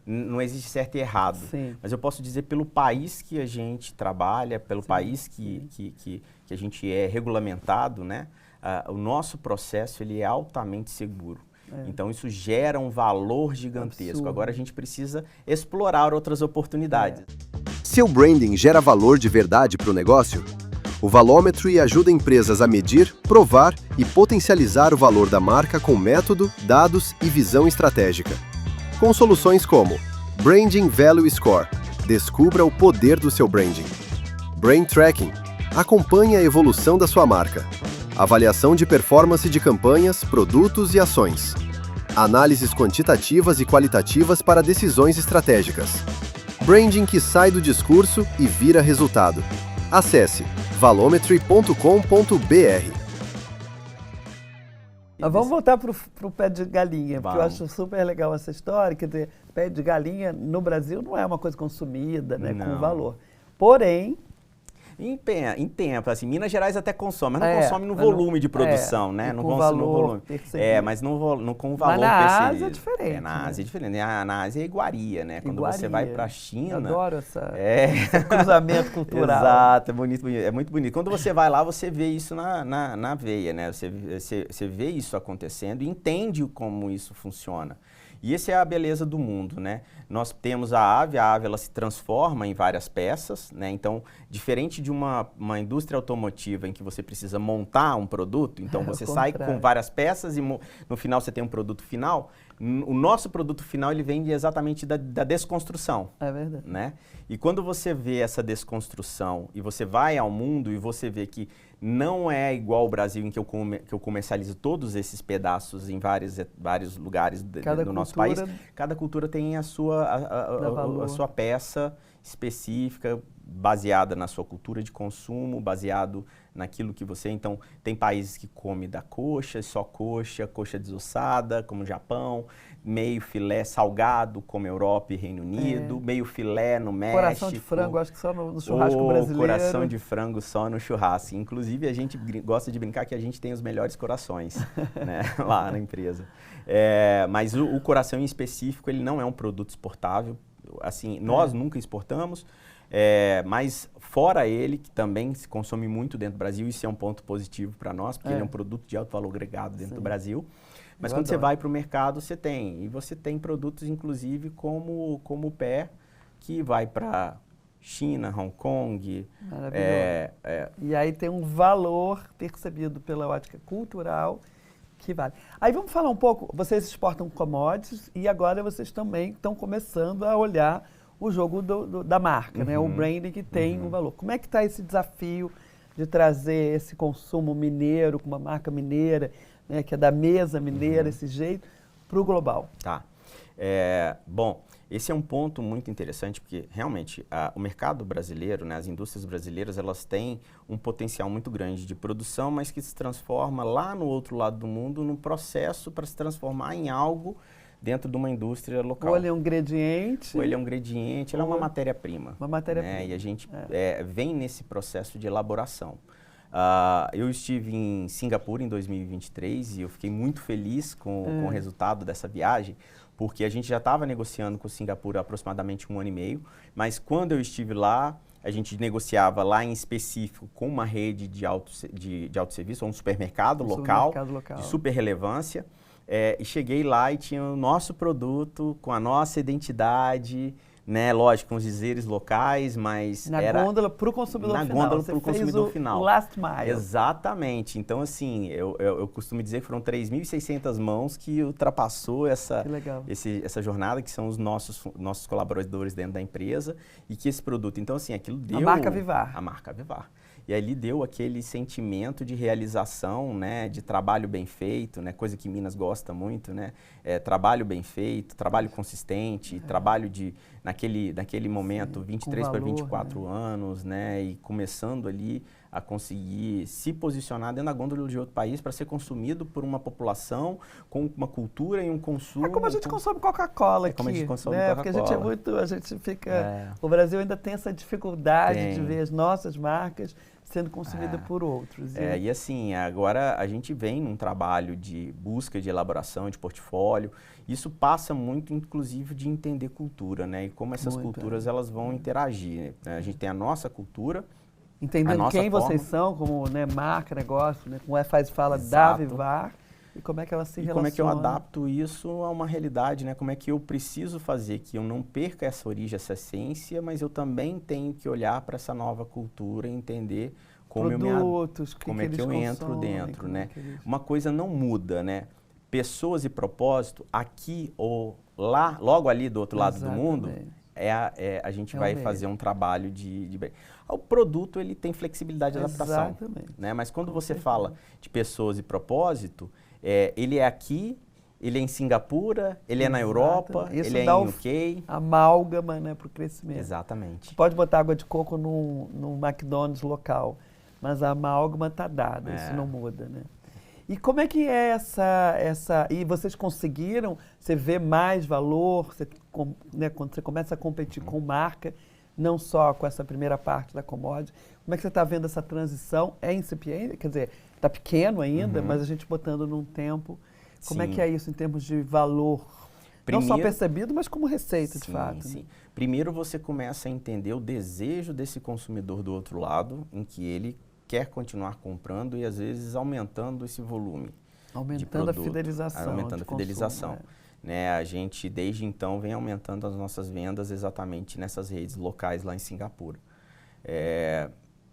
não existe certo e errado. Mas eu posso dizer pelo país que a gente trabalha, pelo país que a gente é regulamentado, né? O nosso processo ele é altamente seguro. Então isso gera um valor gigantesco. Absurdo. Agora a gente precisa explorar outras oportunidades. Seu branding gera valor de verdade para o negócio? O Valômetro ajuda empresas a medir, provar e potencializar o valor da marca com método, dados e visão estratégica. Com soluções como Branding Value Score, descubra o poder do seu branding. Brand Tracking, acompanhe a evolução da sua marca. Avaliação de performance de campanhas, produtos e ações. Análises quantitativas e qualitativas para decisões estratégicas. Branding que sai do discurso e vira resultado. Acesse valometry.com.br. Vamos voltar para o pé de galinha, porque eu acho super legal essa história. Quer dizer, pé de galinha no Brasil não é uma coisa consumida, né, com valor. Porém, em tempo, assim, Minas Gerais até consome, mas não consome no volume de produção, né? Não consome no volume. Mas com o valor percebido. Na Ásia é diferente. Na Ásia é diferente. Na Ásia é iguaria, né? Quando você vai para a China... Eu adoro esse cruzamento cultural. Exato, é muito bonito. Quando você vai lá, você vê isso na veia, né? Você vê isso acontecendo e entende como isso funciona. E essa é a beleza do mundo, né? Nós temos a ave ela se transforma em várias peças, né? Então, diferente de uma indústria automotiva em que você precisa montar um produto, então você sai com várias peças e no final você tem um produto final, o nosso produto final ele vem exatamente da desconstrução. É verdade. Né? E quando você vê essa desconstrução e você vai ao mundo e você vê que não é igual ao Brasil em que eu comercializo todos esses pedaços em vários lugares do nosso país. Cada cultura tem a sua peça específica, baseada na sua cultura de consumo, baseado naquilo que você... Então, tem países que comem da coxa, só coxa desossada, como o Japão, meio filé salgado, como Europa e Reino Unido, meio filé no México. Coração de frango, acho que só no churrasco brasileiro. Coração de frango só no churrasco. Inclusive, a gente gosta de brincar que a gente tem os melhores corações né, lá na empresa. Mas o coração em específico, ele não é um produto exportável. Assim, nós nunca exportamos. Mas fora ele, que também se consome muito dentro do Brasil, isso é um ponto positivo para nós, porque ele é um produto de alto valor agregado dentro do Brasil. Mas quando você vai para o mercado, você tem produtos, inclusive, como o pé, que vai para China, Hong Kong. Maravilhoso. E aí tem um valor percebido pela ótica cultural que vale. Aí vamos falar um pouco, vocês exportam commodities e agora vocês também estão começando a olhar o jogo da marca, né? O branding que tem um valor. Como é que está esse desafio de trazer esse consumo mineiro, com uma marca mineira, né, que é da mesa mineira, esse jeito, para o global? Tá. Bom, esse é um ponto muito interessante, porque realmente o mercado brasileiro, né, as indústrias brasileiras, elas têm um potencial muito grande de produção, mas que se transforma lá no outro lado do mundo num processo para se transformar em algo dentro de uma indústria local. Ou ele é um ingrediente. Ou ele é um ingrediente, ele é uma matéria-prima. Uma matéria-prima. Né? E a gente vem nesse processo de elaboração. Eu estive em Singapura em 2023 e eu fiquei muito feliz com o resultado dessa viagem, porque a gente já estava negociando com Singapura há aproximadamente 1 ano e meio, mas quando eu estive lá, a gente negociava lá em específico com uma rede de autosserviço, ou um supermercado local de super relevância, e cheguei lá e tinha o nosso produto com a nossa identidade, né? Lógico, com os dizeres locais, mas na gôndola para o consumidor final. Na gôndola para o consumidor final. Last mile. Exatamente. Então, assim, eu costumo dizer que foram 3.600 mãos que ultrapassou essa jornada, que são os nossos colaboradores dentro da empresa, e que esse produto, então, assim, aquilo deu... A marca Vivar. A marca Vivar. E aí ele deu aquele sentimento de realização, né, de trabalho bem feito, né, coisa que Minas gosta muito, né, trabalho bem feito, trabalho consistente, trabalho naquele momento, 23 para 24 anos, né, e começando ali a conseguir se posicionar dentro da gôndola de outro país para ser consumido por uma população com uma cultura e um consumo... É como a gente consome Coca-Cola aqui, como a gente consome né? Coca-Cola. Porque a gente fica... O Brasil ainda tem essa dificuldade de ver as nossas marcas sendo consumida por outros. E assim, agora a gente vem num trabalho de busca de elaboração de portfólio. Isso passa muito, inclusive, de entender cultura, né? E como essas culturas elas vão interagir. Né? A gente tem a nossa cultura, entendendo quem vocês são, como, né, marca, negócio, né, como faz fala da Vivar, e como é que ela se relaciona. Como é que eu adapto isso a uma realidade, né? Como é que eu preciso fazer que eu não perca essa origem, essa essência, mas eu também tenho que olhar para essa nova cultura e entender como eu entro dentro, né? Uma coisa não muda, né? Pessoas e propósito, aqui ou lá, logo ali do outro lado do mundo, a gente vai fazer um trabalho de... O produto, ele tem flexibilidade de adaptação, né? Mas quando você fala de pessoas e propósito, ele é aqui, ele é em Singapura, ele é na Europa, ele é em UK. Amálgama, né, para o crescimento. Exatamente. Você pode botar água de coco no McDonald's local, mas a amálgama está dada, isso não muda, né? E como é que é essa... E vocês conseguiram, você vê mais valor, né, quando você começa a competir com marca, não só com essa primeira parte da commodity, como é que você está vendo essa transição? É incipiente, quer dizer, está pequeno ainda, mas a gente botando num tempo. Como é que é isso em termos de valor? Não só percebido, mas como receita, de fato. Sim. Primeiro você começa a entender o desejo desse consumidor do outro lado, em que ele quer continuar comprando e às vezes aumentando esse volume. Aumentando a fidelização. Aumentando a fidelização. Né, a gente, desde então, vem aumentando as nossas vendas exatamente nessas redes locais lá em Singapura.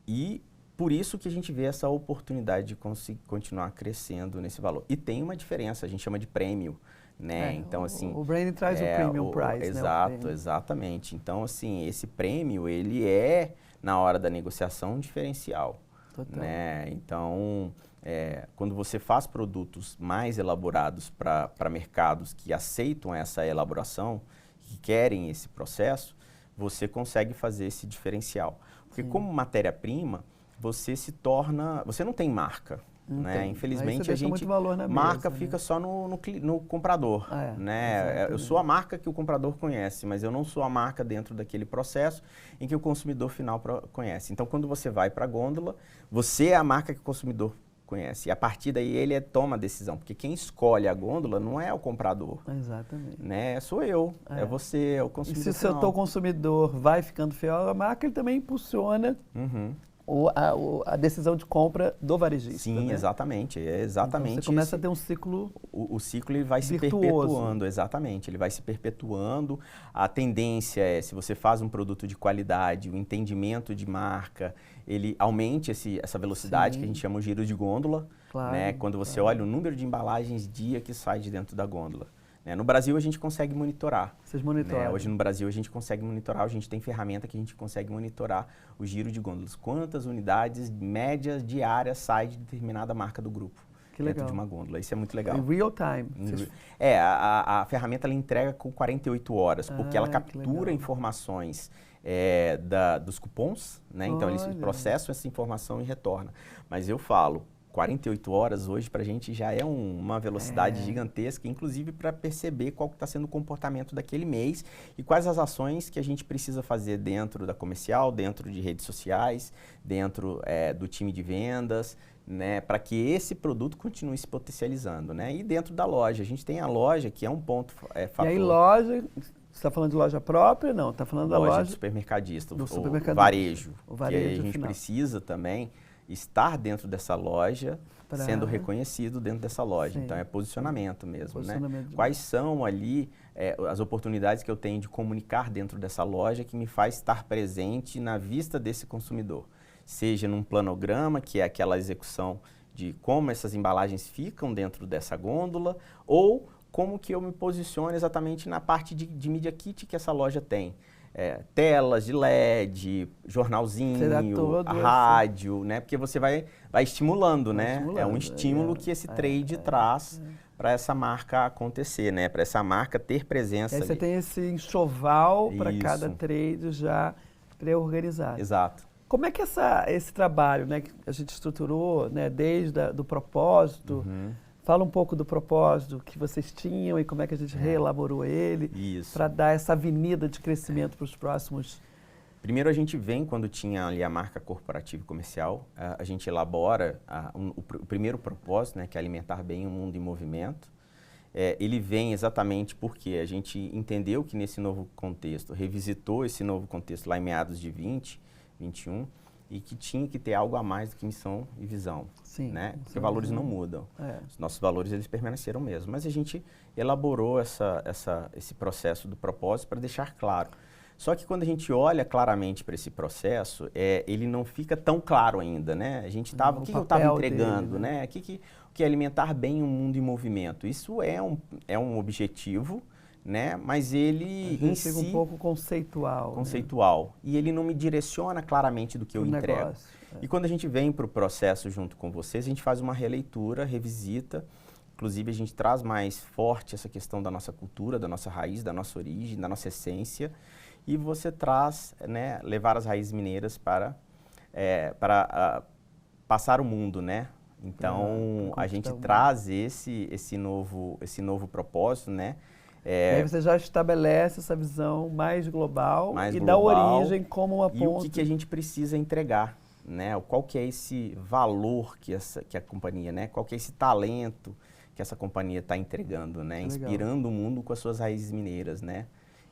E por isso que a gente vê essa oportunidade de continuar crescendo nesse valor. E tem uma diferença, a gente chama de prêmio. Né? Então, assim, o branding traz o premium price. Exato, né? Exatamente. Então, assim, esse prêmio, ele é, na hora da negociação, um diferencial. Total. Né? Então... quando você faz produtos mais elaborados para mercados que aceitam essa elaboração, que querem esse processo, você consegue fazer esse diferencial. Porque como matéria-prima, você não tem marca. Né? Infelizmente, a gente marca fica só no comprador. Né? Eu sou a marca que o comprador conhece, mas eu não sou a marca dentro daquele processo em que o consumidor final conhece. Então, quando você vai para a gôndola, você é a marca que o consumidor conhece. E a partir daí ele toma a decisão, porque quem escolhe a gôndola não é o comprador. Exatamente. Né? Sou eu, é você, é o consumidor. E se o seu consumidor vai ficando fiel à marca, ele também impulsiona a decisão de compra do varejista. Sim, né? Exatamente. É exatamente. Então você começa a ter um ciclo. O ciclo ele vai virtuoso. Se perpetuando, exatamente. Ele vai se perpetuando. A tendência é, se você faz um produto de qualidade, o entendimento de marca, ele aumente essa velocidade que a gente chama o giro de gôndola. Claro, né? Quando você olha o número de embalagens dia que sai de dentro da gôndola. Né? No Brasil a gente consegue monitorar. Vocês monitoram? Né? Hoje no Brasil a gente consegue monitorar, a gente tem ferramenta que a gente consegue monitorar o giro de gôndolas. Quantas unidades médias diárias sai de determinada marca do grupo. Que legal. Dentro de uma gôndola. Isso é muito legal. Em real time. A ferramenta ela entrega com 48 horas, porque ela captura informações dos cupons, né? Então eles processam essa informação e retornam. Mas eu falo, 48 horas hoje para a gente já é uma velocidade gigantesca, inclusive para perceber qual está sendo o comportamento daquele mês e quais as ações que a gente precisa fazer dentro da comercial, dentro de redes sociais, dentro do time de vendas, né, para que esse produto continue se potencializando, né? E dentro da loja, a gente tem a loja que é um ponto fator. E aí loja, você está falando de loja própria? Não, está falando da loja do supermercadista, do o varejo. O varejo que a gente final. Precisa também estar dentro dessa loja, sendo reconhecido dentro dessa loja. Sim. Então é posicionamento mesmo, né? Posicionamento. Quais são ali as oportunidades que eu tenho de comunicar dentro dessa loja que me faz estar presente na vista desse consumidor? Seja num planograma, que é aquela execução de como essas embalagens ficam dentro dessa gôndola, ou como que eu me posiciono exatamente na parte de Media Kit que essa loja tem. Telas de LED, jornalzinho, rádio, né? Porque você vai estimulando, né? É um estímulo que esse trade traz para essa marca acontecer, né? Para essa marca ter presença aí ali. Você tem esse enxoval para cada trade já pré-organizado. Exato. Como é que esse trabalho, né, que a gente estruturou, né, desde do propósito, fala um pouco do propósito que vocês tinham e como é que a gente reelaborou ele para dar essa avenida de crescimento para os próximos... Primeiro a gente vem, quando tinha ali a marca corporativa e comercial, a gente elabora o primeiro propósito, né, que é alimentar bem o mundo em movimento. Ele vem exatamente porque a gente entendeu que nesse novo contexto, revisitou esse novo contexto lá em meados de 2021, e que tinha que ter algo a mais do que missão e visão. Sim, né? Porque valores não mudam. Os nossos valores eles permaneceram mesmo. Mas a gente elaborou esse processo do propósito para deixar claro. Só que quando a gente olha claramente para esse processo, ele não fica tão claro ainda, né? A gente estava, o que eu estava entregando, dele, né? O que é alimentar bem um mundo em movimento? Isso é um objetivo, né? Mas ele em si fica um pouco conceitual. Conceitual. Né? E ele não me direciona claramente do que eu entrego. Negócio, E quando a gente vem para o processo junto com vocês, a gente faz uma releitura, revisita. Inclusive, a gente traz mais forte essa questão da nossa cultura, da nossa raiz, da nossa origem, da nossa essência. E você traz, né, levar as raízes mineiras para passar o mundo, né? Então, a gente traz esse novo propósito, né? E aí você já estabelece essa visão mais global global, dá origem como uma ponta. E o que a gente precisa entregar, né? Qual que é esse valor que a companhia, né? Qual que é esse talento que essa companhia está entregando, né? Inspirando o mundo com as suas raízes mineiras, né?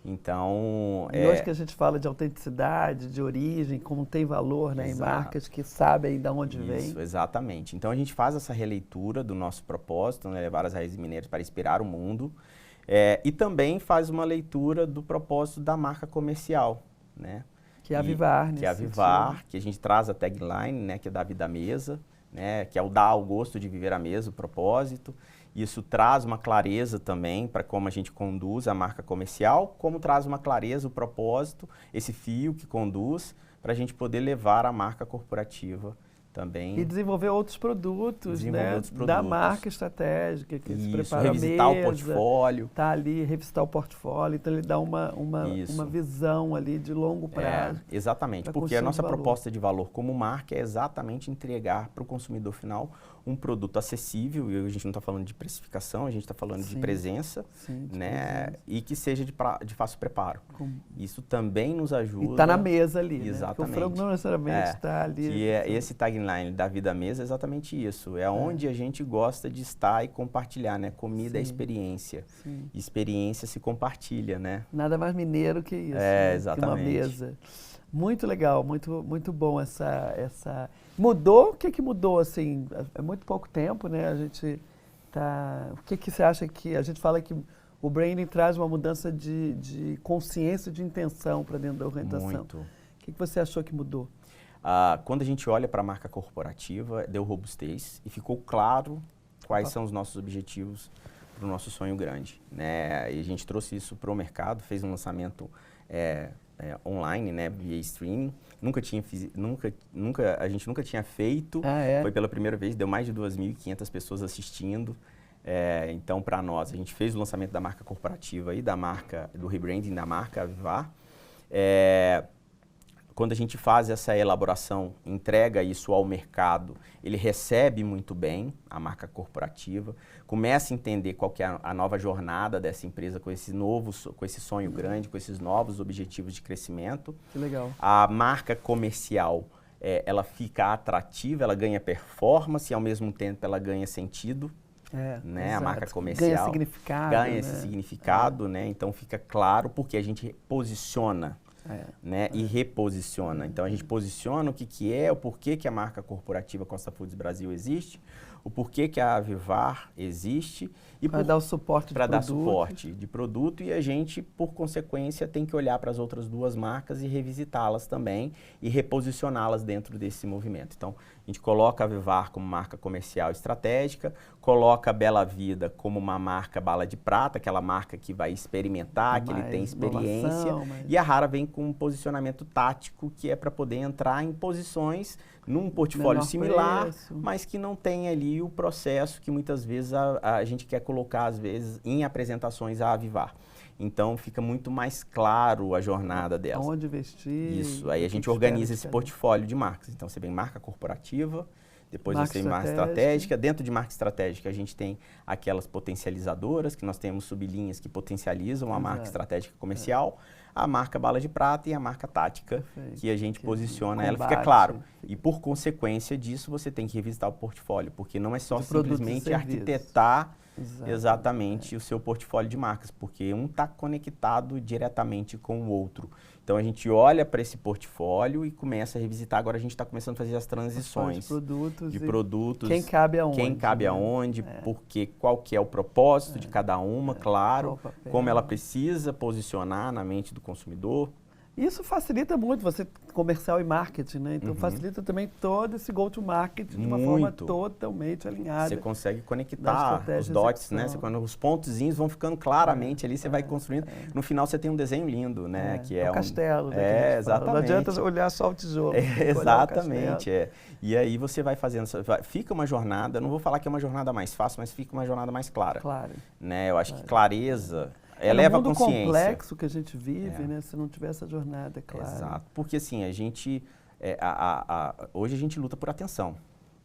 Então... E hoje que a gente fala de autenticidade, de origem, como tem valor, né? Em marcas que sabem de onde vem. Isso, exatamente. Então a gente faz essa releitura do nosso propósito, né? Levar as raízes mineiras para inspirar o mundo. E também faz uma leitura do propósito da marca comercial, né? Que é avivar, né? Que é avivar, que a gente traz a tagline, né? Que é da vida à mesa, né? Que é o dar ao gosto de viver à mesa, o propósito. Isso traz uma clareza também para como a gente conduz a marca comercial, como traz uma clareza o propósito, esse fio que conduz para a gente poder levar a marca corporativa também. E desenvolver outros produtos, né? Da marca estratégica, que se prepara revisitar a mesa, o portfólio. Tá ali, revisitar o portfólio, então ele dá uma visão ali de longo prazo. Exatamente, porque a nossa proposta de valor como marca é exatamente entregar para o consumidor final um produto acessível, e a gente não está falando de precificação, a gente está falando de presença, né? E que seja de fácil preparo. Isso também nos ajuda. E está na mesa ali, exatamente. Né? Porque o frango não necessariamente está ali. Que esse tagline da vida à mesa é exatamente isso. É onde a gente gosta de estar e compartilhar, né? Comida é experiência. Sim. Experiência se compartilha, né? Nada mais mineiro que isso. Né? Exatamente. Que uma mesa. Muito legal, muito bom essa... Mudou? O que mudou, assim? É muito pouco tempo, né? A gente tá... O que você acha que... A gente fala que o branding traz uma mudança de consciência, de intenção para dentro da organização. Muito. O que você achou que mudou? Quando a gente olha para a marca corporativa, deu robustez e ficou claro quais são os nossos objetivos para o nosso sonho grande, né? E a gente trouxe isso para o mercado, fez um lançamento online, né, via streaming. A gente nunca tinha feito. Foi pela primeira vez, deu mais de 2.500 pessoas assistindo. Então, para nós, a gente fez o lançamento da marca corporativa e do rebranding da marca Avivar. quando a gente faz essa elaboração, entrega isso ao mercado, ele recebe muito bem a marca corporativa, começa a entender qual que é a nova jornada dessa empresa com esse sonho grande, com esses novos objetivos de crescimento. Que legal. A marca comercial, ela fica atrativa, ela ganha performance e ao mesmo tempo ela ganha sentido. Né? A marca comercial ganha significado. Ganha esse significado, né? Então fica claro porque a gente posiciona. Né? E reposiciona. Então a gente posiciona o que é, o porquê que a marca corporativa Costa Foods Brasil existe, o porquê que a Avivar existe e para dar o suporte para dar suporte de produto, e a gente, por consequência, tem que olhar para as outras duas marcas e revisitá-las também e reposicioná-las dentro desse movimento. Então, a gente coloca a Avivar como marca comercial estratégica, coloca a Bela Vida como uma marca bala de prata, aquela marca que vai experimentar, que ele tem experiência, e a Rara vem com um posicionamento tático que é para poder entrar em posições num portfólio similar, mas que não tem ali o processo que muitas vezes a gente quer colocar, às vezes, em apresentações a Avivar. Então, fica muito mais claro a jornada delas. Onde investir. Isso, aí a gente organiza esse portfólio de marcas. Então, você vem marca corporativa, depois você tem marca estratégica. Dentro de marca estratégica, a gente tem aquelas potencializadoras, que nós temos sublinhas que potencializam a marca estratégica comercial, a marca bala de prata e a marca tática, que a gente posiciona, ela fica claro. E por consequência disso, você tem que revisitar o portfólio, porque não é só simplesmente arquitetar exatamente o seu portfólio de marcas, porque um está conectado diretamente com o outro. Então, a gente olha para esse portfólio e começa a revisitar. Agora, a gente está começando a fazer as transições de produtos. Quem cabe aonde. Quem cabe aonde, porque qual que é o propósito de cada uma, claro, como ela precisa posicionar na mente do consumidor. Isso facilita muito você, comercial e marketing, né? Então facilita também todo esse go-to-market de uma forma totalmente alinhada. Você consegue conectar os dots, né? Quando os pontozinhos vão ficando claramente ali, você vai construindo. No final você tem um desenho lindo, né? Que é um castelo. Né, exatamente. Não adianta olhar só o tijolo. Exatamente. E aí você vai fazendo, fica uma jornada, não vou falar que é uma jornada mais fácil, mas fica uma jornada mais clara. Claro. Né? Eu acho que clareza eleva a consciência. É um mundo complexo que a gente vive, né? Se não tiver essa jornada, claro. Exato, porque assim, a gente, hoje a gente luta por atenção,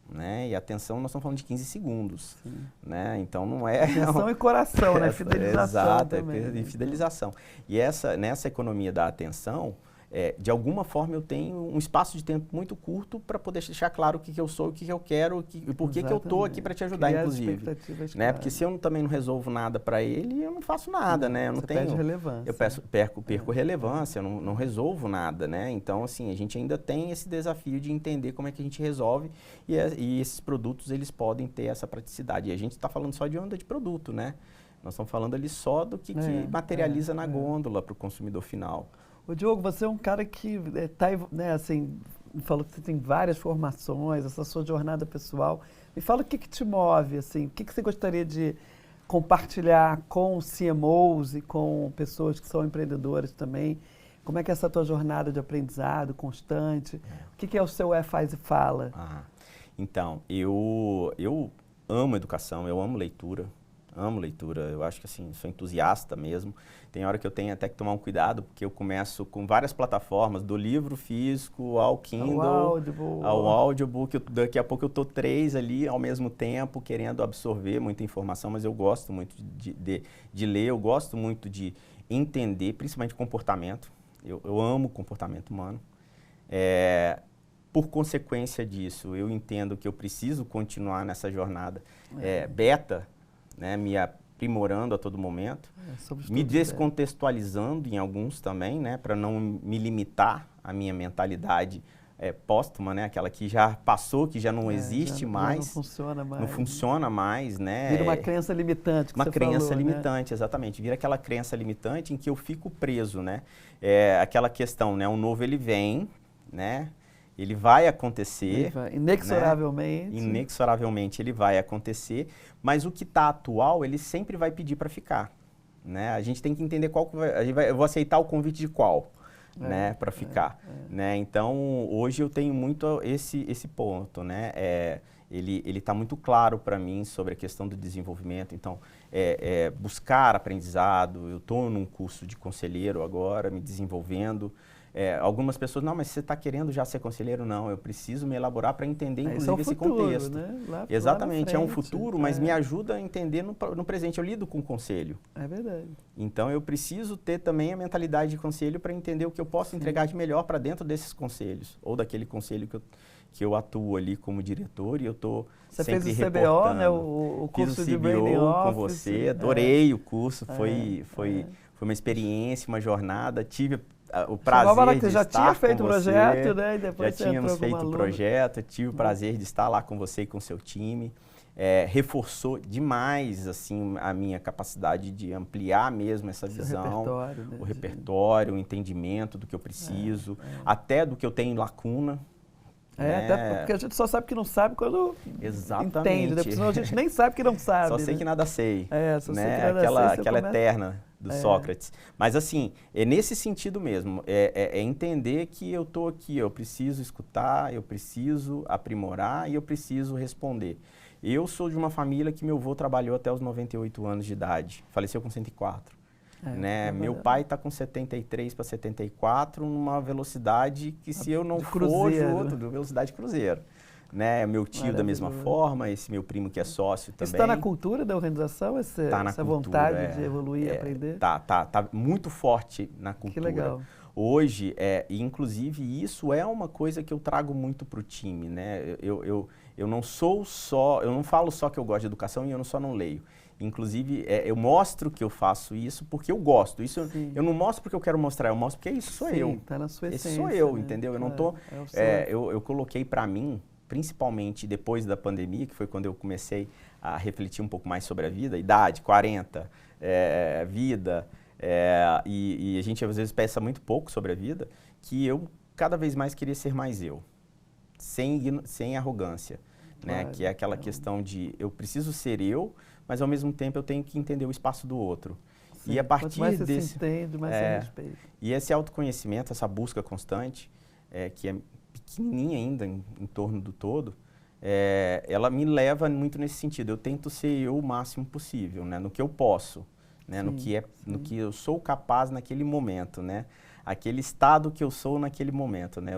né? E atenção, nós estamos falando de 15 segundos, né? Então não é... Atenção e coração, né? Fidelização. Exato, também. E fidelização. E nessa economia da atenção, de alguma forma eu tenho um espaço de tempo muito curto para poder deixar claro o que eu sou, o que eu quero e por que eu estou aqui para te ajudar, inclusive. Né? Porque se eu também não resolvo nada para ele, eu não faço nada, né? Eu não tenho perde relevância. Eu perco relevância, eu não resolvo nada, né? Então, assim, a gente ainda tem esse desafio de entender como é que a gente resolve e esses produtos, eles podem ter essa praticidade. E a gente está falando só de onda de produto, né? Nós estamos falando ali só do que materializa na gôndola para o consumidor final. Ô Diogo, você é um cara que né, assim, falou que você tem várias formações, essa sua jornada pessoal. Me fala o que te move, assim, o que você gostaria de compartilhar com CMOs e com pessoas que são empreendedoras também. Como é que é essa tua jornada de aprendizado constante? O que é o seu Faz e Fala? Então, eu amo educação, eu amo leitura. Amo leitura, eu acho que assim, sou entusiasta mesmo. Tem hora que eu tenho até que tomar um cuidado, porque eu começo com várias plataformas, do livro físico ao Kindle, ao audiobook. Daqui a pouco eu estou 3 ali ao mesmo tempo, querendo absorver muita informação, mas eu gosto muito de ler, eu gosto muito de entender, principalmente comportamento. Eu amo comportamento humano. Por consequência disso, eu entendo que eu preciso continuar nessa jornada beta, né, me aprimorando a todo momento, me descontextualizando em alguns também, né, para não me limitar à minha mentalidade póstuma, né, aquela que já passou, que já não existe mais. Não funciona mais. Não funciona mais, né? Vira uma crença limitante. Uma crença limitante, exatamente. Vira aquela crença limitante em que eu fico preso, né? Aquela questão, né, o novo ele vem, né? Ele vai acontecer. Inexoravelmente. Né? Inexoravelmente ele vai acontecer, mas o que está atual, ele sempre vai pedir para ficar. Né? A gente tem que entender qual que eu vou aceitar o convite de qual, né, para ficar. Né? Então, hoje eu tenho muito esse ponto. Né? Ele está muito claro para mim sobre a questão do desenvolvimento. Então, buscar aprendizado. Eu estou num curso de conselheiro agora, me desenvolvendo. Algumas pessoas, não, mas você está querendo já ser conselheiro? Não, eu preciso me elaborar para entender, inclusive, esse contexto. Né? Exatamente, é um futuro, mas me ajuda a entender no presente. Eu lido com conselho. É verdade. Então, eu preciso ter também a mentalidade de conselho para entender o que eu posso entregar de melhor para dentro desses conselhos, ou daquele conselho que eu atuo ali como diretor e eu estou sempre reportando. Você fez o CBO, né? O curso Fiz o de CBO Branding com Office. você, adorei o curso, foi uma experiência, uma jornada, tive o prazer de estar já tinha feito com o projeto, né? E depois já tínhamos feito o projeto, tive o prazer de estar lá com você e com o seu time. Reforçou demais assim, a minha capacidade de ampliar mesmo essa visão, o repertório, o entendimento do que eu preciso, até do que eu tenho em lacuna. Até porque a gente só sabe que não sabe quando entende, né? Porque senão a gente nem sabe que não sabe. Só sei que nada sei. Só sei que nada sei. Aquela eterna do Sócrates. Mas assim, é nesse sentido mesmo, é entender que eu estou aqui, eu preciso escutar, eu preciso aprimorar e eu preciso responder. Eu sou de uma família que meu avô trabalhou até os 98 anos de idade, faleceu com 104. Meu pai está com 73 para 74, numa velocidade que se eu não for junto, velocidade cruzeiro. Meu tio da mesma forma, esse meu primo que é sócio também. Isso está na cultura da organização, essa vontade de evoluir e aprender? Tá muito forte na cultura. Que legal. Hoje, inclusive, isso é uma coisa que eu trago muito para o time, né? Eu não falo só que eu gosto de educação e eu só não leio. Inclusive, eu mostro que eu faço isso porque eu gosto. Isso eu não mostro porque eu quero mostrar, eu mostro porque isso sou eu. Tá na sua essência. Esse sou eu, né? entendeu? Eu não tô. Eu coloquei para mim, principalmente depois da pandemia, que foi quando eu comecei a refletir um pouco mais sobre a vida, idade, 40, vida, e a gente às vezes pensa muito pouco sobre a vida, que eu cada vez mais queria ser mais eu, sem arrogância, né? Que é aquela questão de eu preciso ser eu, mas ao mesmo tempo eu tenho que entender o espaço do outro. Sim, e a partir quanto mais você se entende, mais você respeita. E esse autoconhecimento, essa busca constante, que é pequenininha ainda em torno do todo, ela me leva muito nesse sentido. Eu tento ser eu o máximo possível, né? No que eu posso, né? No que eu sou capaz naquele momento, né? Aquele estado que eu sou naquele momento, né?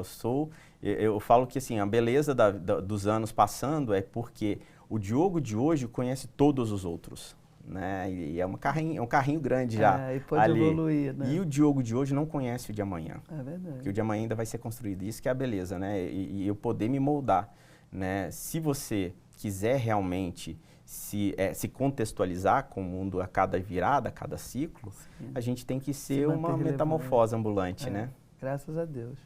Eu falo que assim, a beleza dos anos passando é porque o Diogo de hoje conhece todos os outros, né? E é um carrinho grande já. E pode evoluir, né? E o Diogo de hoje não conhece o de amanhã. É verdade. Porque o de amanhã ainda vai ser construído. Isso que é a beleza, né? E eu poder me moldar, né? Se você quiser realmente se contextualizar com o mundo a cada virada, a cada ciclo, a gente tem que ser uma metamorfose ambulante, né? Graças a Deus.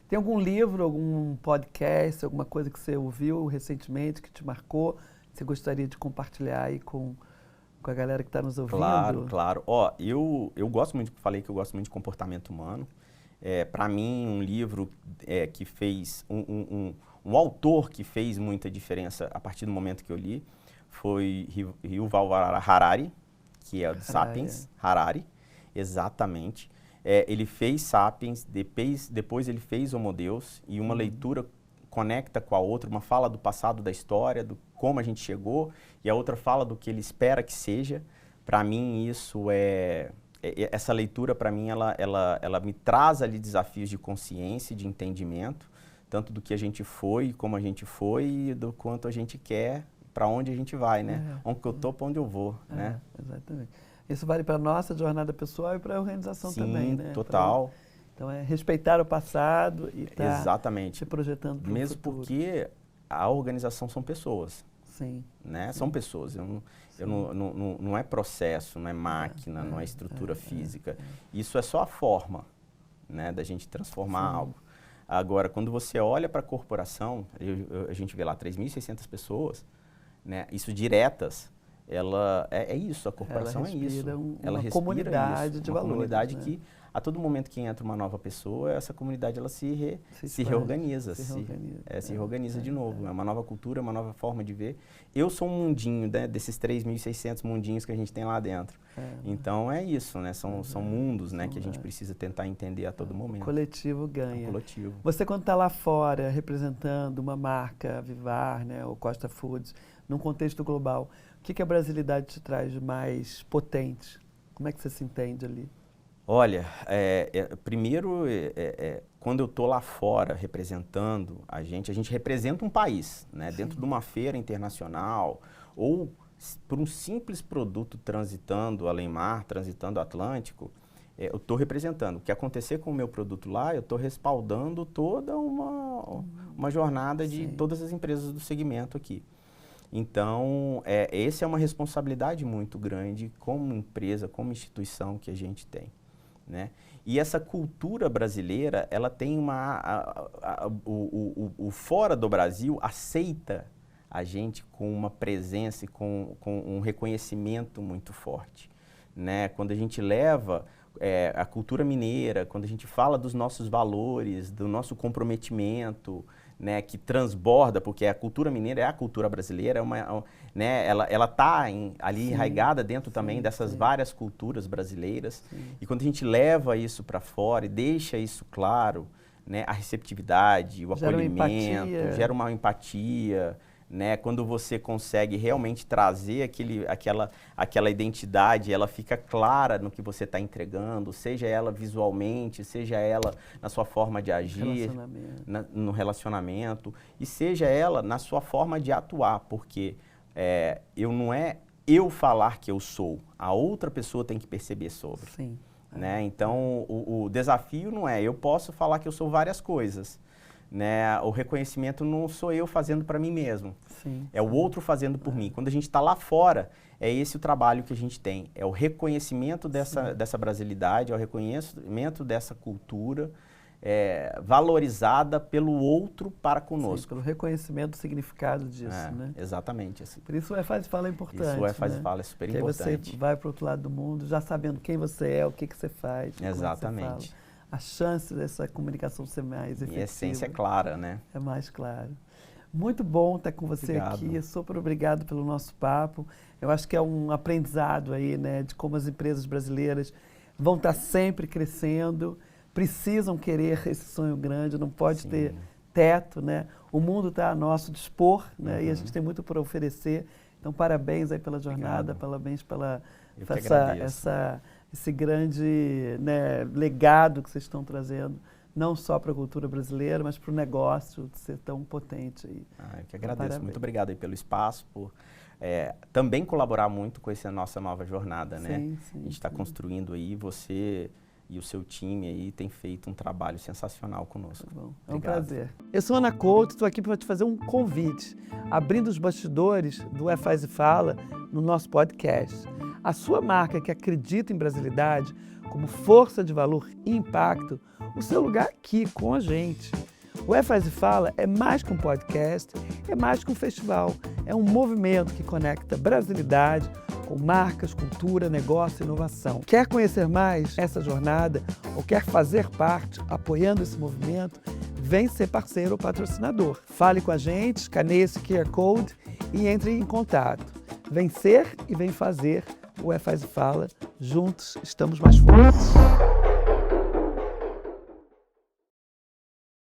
Tem algum livro, algum podcast, alguma coisa que você ouviu recentemente, que te marcou, que você gostaria de compartilhar aí com a galera que está nos ouvindo? Claro. Eu gosto muito, falei que eu gosto muito de comportamento humano. Para mim, um livro que fez, um autor que fez muita diferença a partir do momento que eu li, foi Yuval Harari, que é o Sapiens. Harari, exatamente. Ele fez Sapiens, depois ele fez Homo Deus, e uma leitura conecta com a outra, uma fala do passado da história, do como a gente chegou, e a outra fala do que ele espera que seja. Para mim, isso essa leitura, para mim, ela me traz ali desafios de consciência, de entendimento, tanto do que a gente foi, como a gente foi, e do quanto a gente quer, para onde a gente vai, né? Onde eu estou, para onde eu vou, né? Exatamente. Isso vale para a nossa jornada pessoal e para a organização também, né? Total. Então, respeitar o passado e estar se projetando para o futuro. Mesmo porque a organização são pessoas. Sim. Né? São pessoas. Não é processo, não é máquina, não é estrutura física. Isso é só a forma, né, da gente transformar algo. Agora, quando você olha para a corporação, a gente vê lá 3.600 pessoas, né, isso diretas, ela é isso, a corporação é isso. Ela respira comunidade isso, de uma valores, comunidade né? que a todo momento que entra uma nova pessoa, essa comunidade ela se reorganiza, se reorganiza de novo. É uma nova cultura, uma nova forma de ver. Eu sou um mundinho, né, desses 3.600 mundinhos que a gente tem lá dentro. Então é isso, né? São mundos, né, que a gente precisa tentar entender a todo momento. O coletivo ganha. O coletivo. Você quando está lá fora representando uma marca, Vivar, né, ou Costa Foods, num contexto global, o que a brasilidade te traz de mais potente? Como é que você se entende ali? Olha, primeiro, quando eu estou lá fora representando a gente representa um país, né? Dentro de uma feira internacional ou por um simples produto transitando além-mar, transitando o Atlântico, eu estou representando. O que acontecer com o meu produto lá, eu estou respaldando toda uma jornada de todas as empresas do segmento aqui. Então, essa é uma responsabilidade muito grande como empresa, como instituição que a gente tem, né? E essa cultura brasileira, ela tem o fora do Brasil aceita a gente com uma presença e com um reconhecimento muito forte, né? Quando a gente leva a cultura mineira, quando a gente fala dos nossos valores, do nosso comprometimento, né, que transborda, porque a cultura mineira é a cultura brasileira, né, ela está ali enraizada dentro também dessas várias culturas brasileiras. E quando a gente leva isso para fora e deixa isso claro, né, a receptividade, o acolhimento, gera uma empatia, né, quando você consegue realmente trazer aquela identidade, ela fica clara no que você está entregando, seja ela visualmente, seja ela na sua forma de agir, no relacionamento, e seja ela na sua forma de atuar, porque não é eu falar que eu sou, a outra pessoa tem que perceber sobre. Sim. Né? Então, o desafio não é eu posso falar que eu sou várias coisas. Né? O reconhecimento não sou eu fazendo para mim mesmo, é o outro fazendo por mim. Quando a gente está lá fora, é esse o trabalho que a gente tem, é o reconhecimento dessa brasilidade, é o reconhecimento dessa cultura valorizada pelo outro para conosco. Sim, pelo reconhecimento do significado disso, né? Exatamente. Assim. Por isso o Faz e Fala é importante. Isso o Faz e Fala é super importante. Aí você vai para o outro lado do mundo já sabendo quem você é, o que você faz. Exatamente. A chance dessa comunicação ser mais efetiva. E a essência é clara, né? É mais claro. Muito bom estar com você aqui. Super obrigado pelo nosso papo. Eu acho que é um aprendizado aí, né, de como as empresas brasileiras vão estar sempre crescendo, precisam querer esse sonho grande, não pode ter teto, né? O mundo está a nosso dispor, né? E a gente tem muito para oferecer. Então, parabéns aí pela jornada, parabéns pela esse grande, né, legado que vocês estão trazendo, não só para a cultura brasileira, mas para o negócio de ser tão potente aí. Eu que agradeço. Parabéns. Muito obrigado aí pelo espaço, por também colaborar muito com essa nossa nova jornada, né? A gente está construindo aí, você e o seu time aí tem feito um trabalho sensacional conosco. Tá bom. É um prazer. Eu sou Ana Couto, estou aqui para te fazer um convite, abrindo os bastidores do Faz e Fala no nosso podcast. A sua marca que acredita em brasilidade como força de valor e impacto, o seu lugar aqui com a gente. O Faz e Fala é mais que um podcast, é mais que um festival. É um movimento que conecta brasilidade com marcas, cultura, negócio e inovação. Quer conhecer mais essa jornada ou quer fazer parte apoiando esse movimento? Vem ser parceiro ou patrocinador. Fale com a gente, escaneie esse QR Code e entre em contato. Vem ser e vem fazer o Faz e Fala. Juntos estamos mais fortes.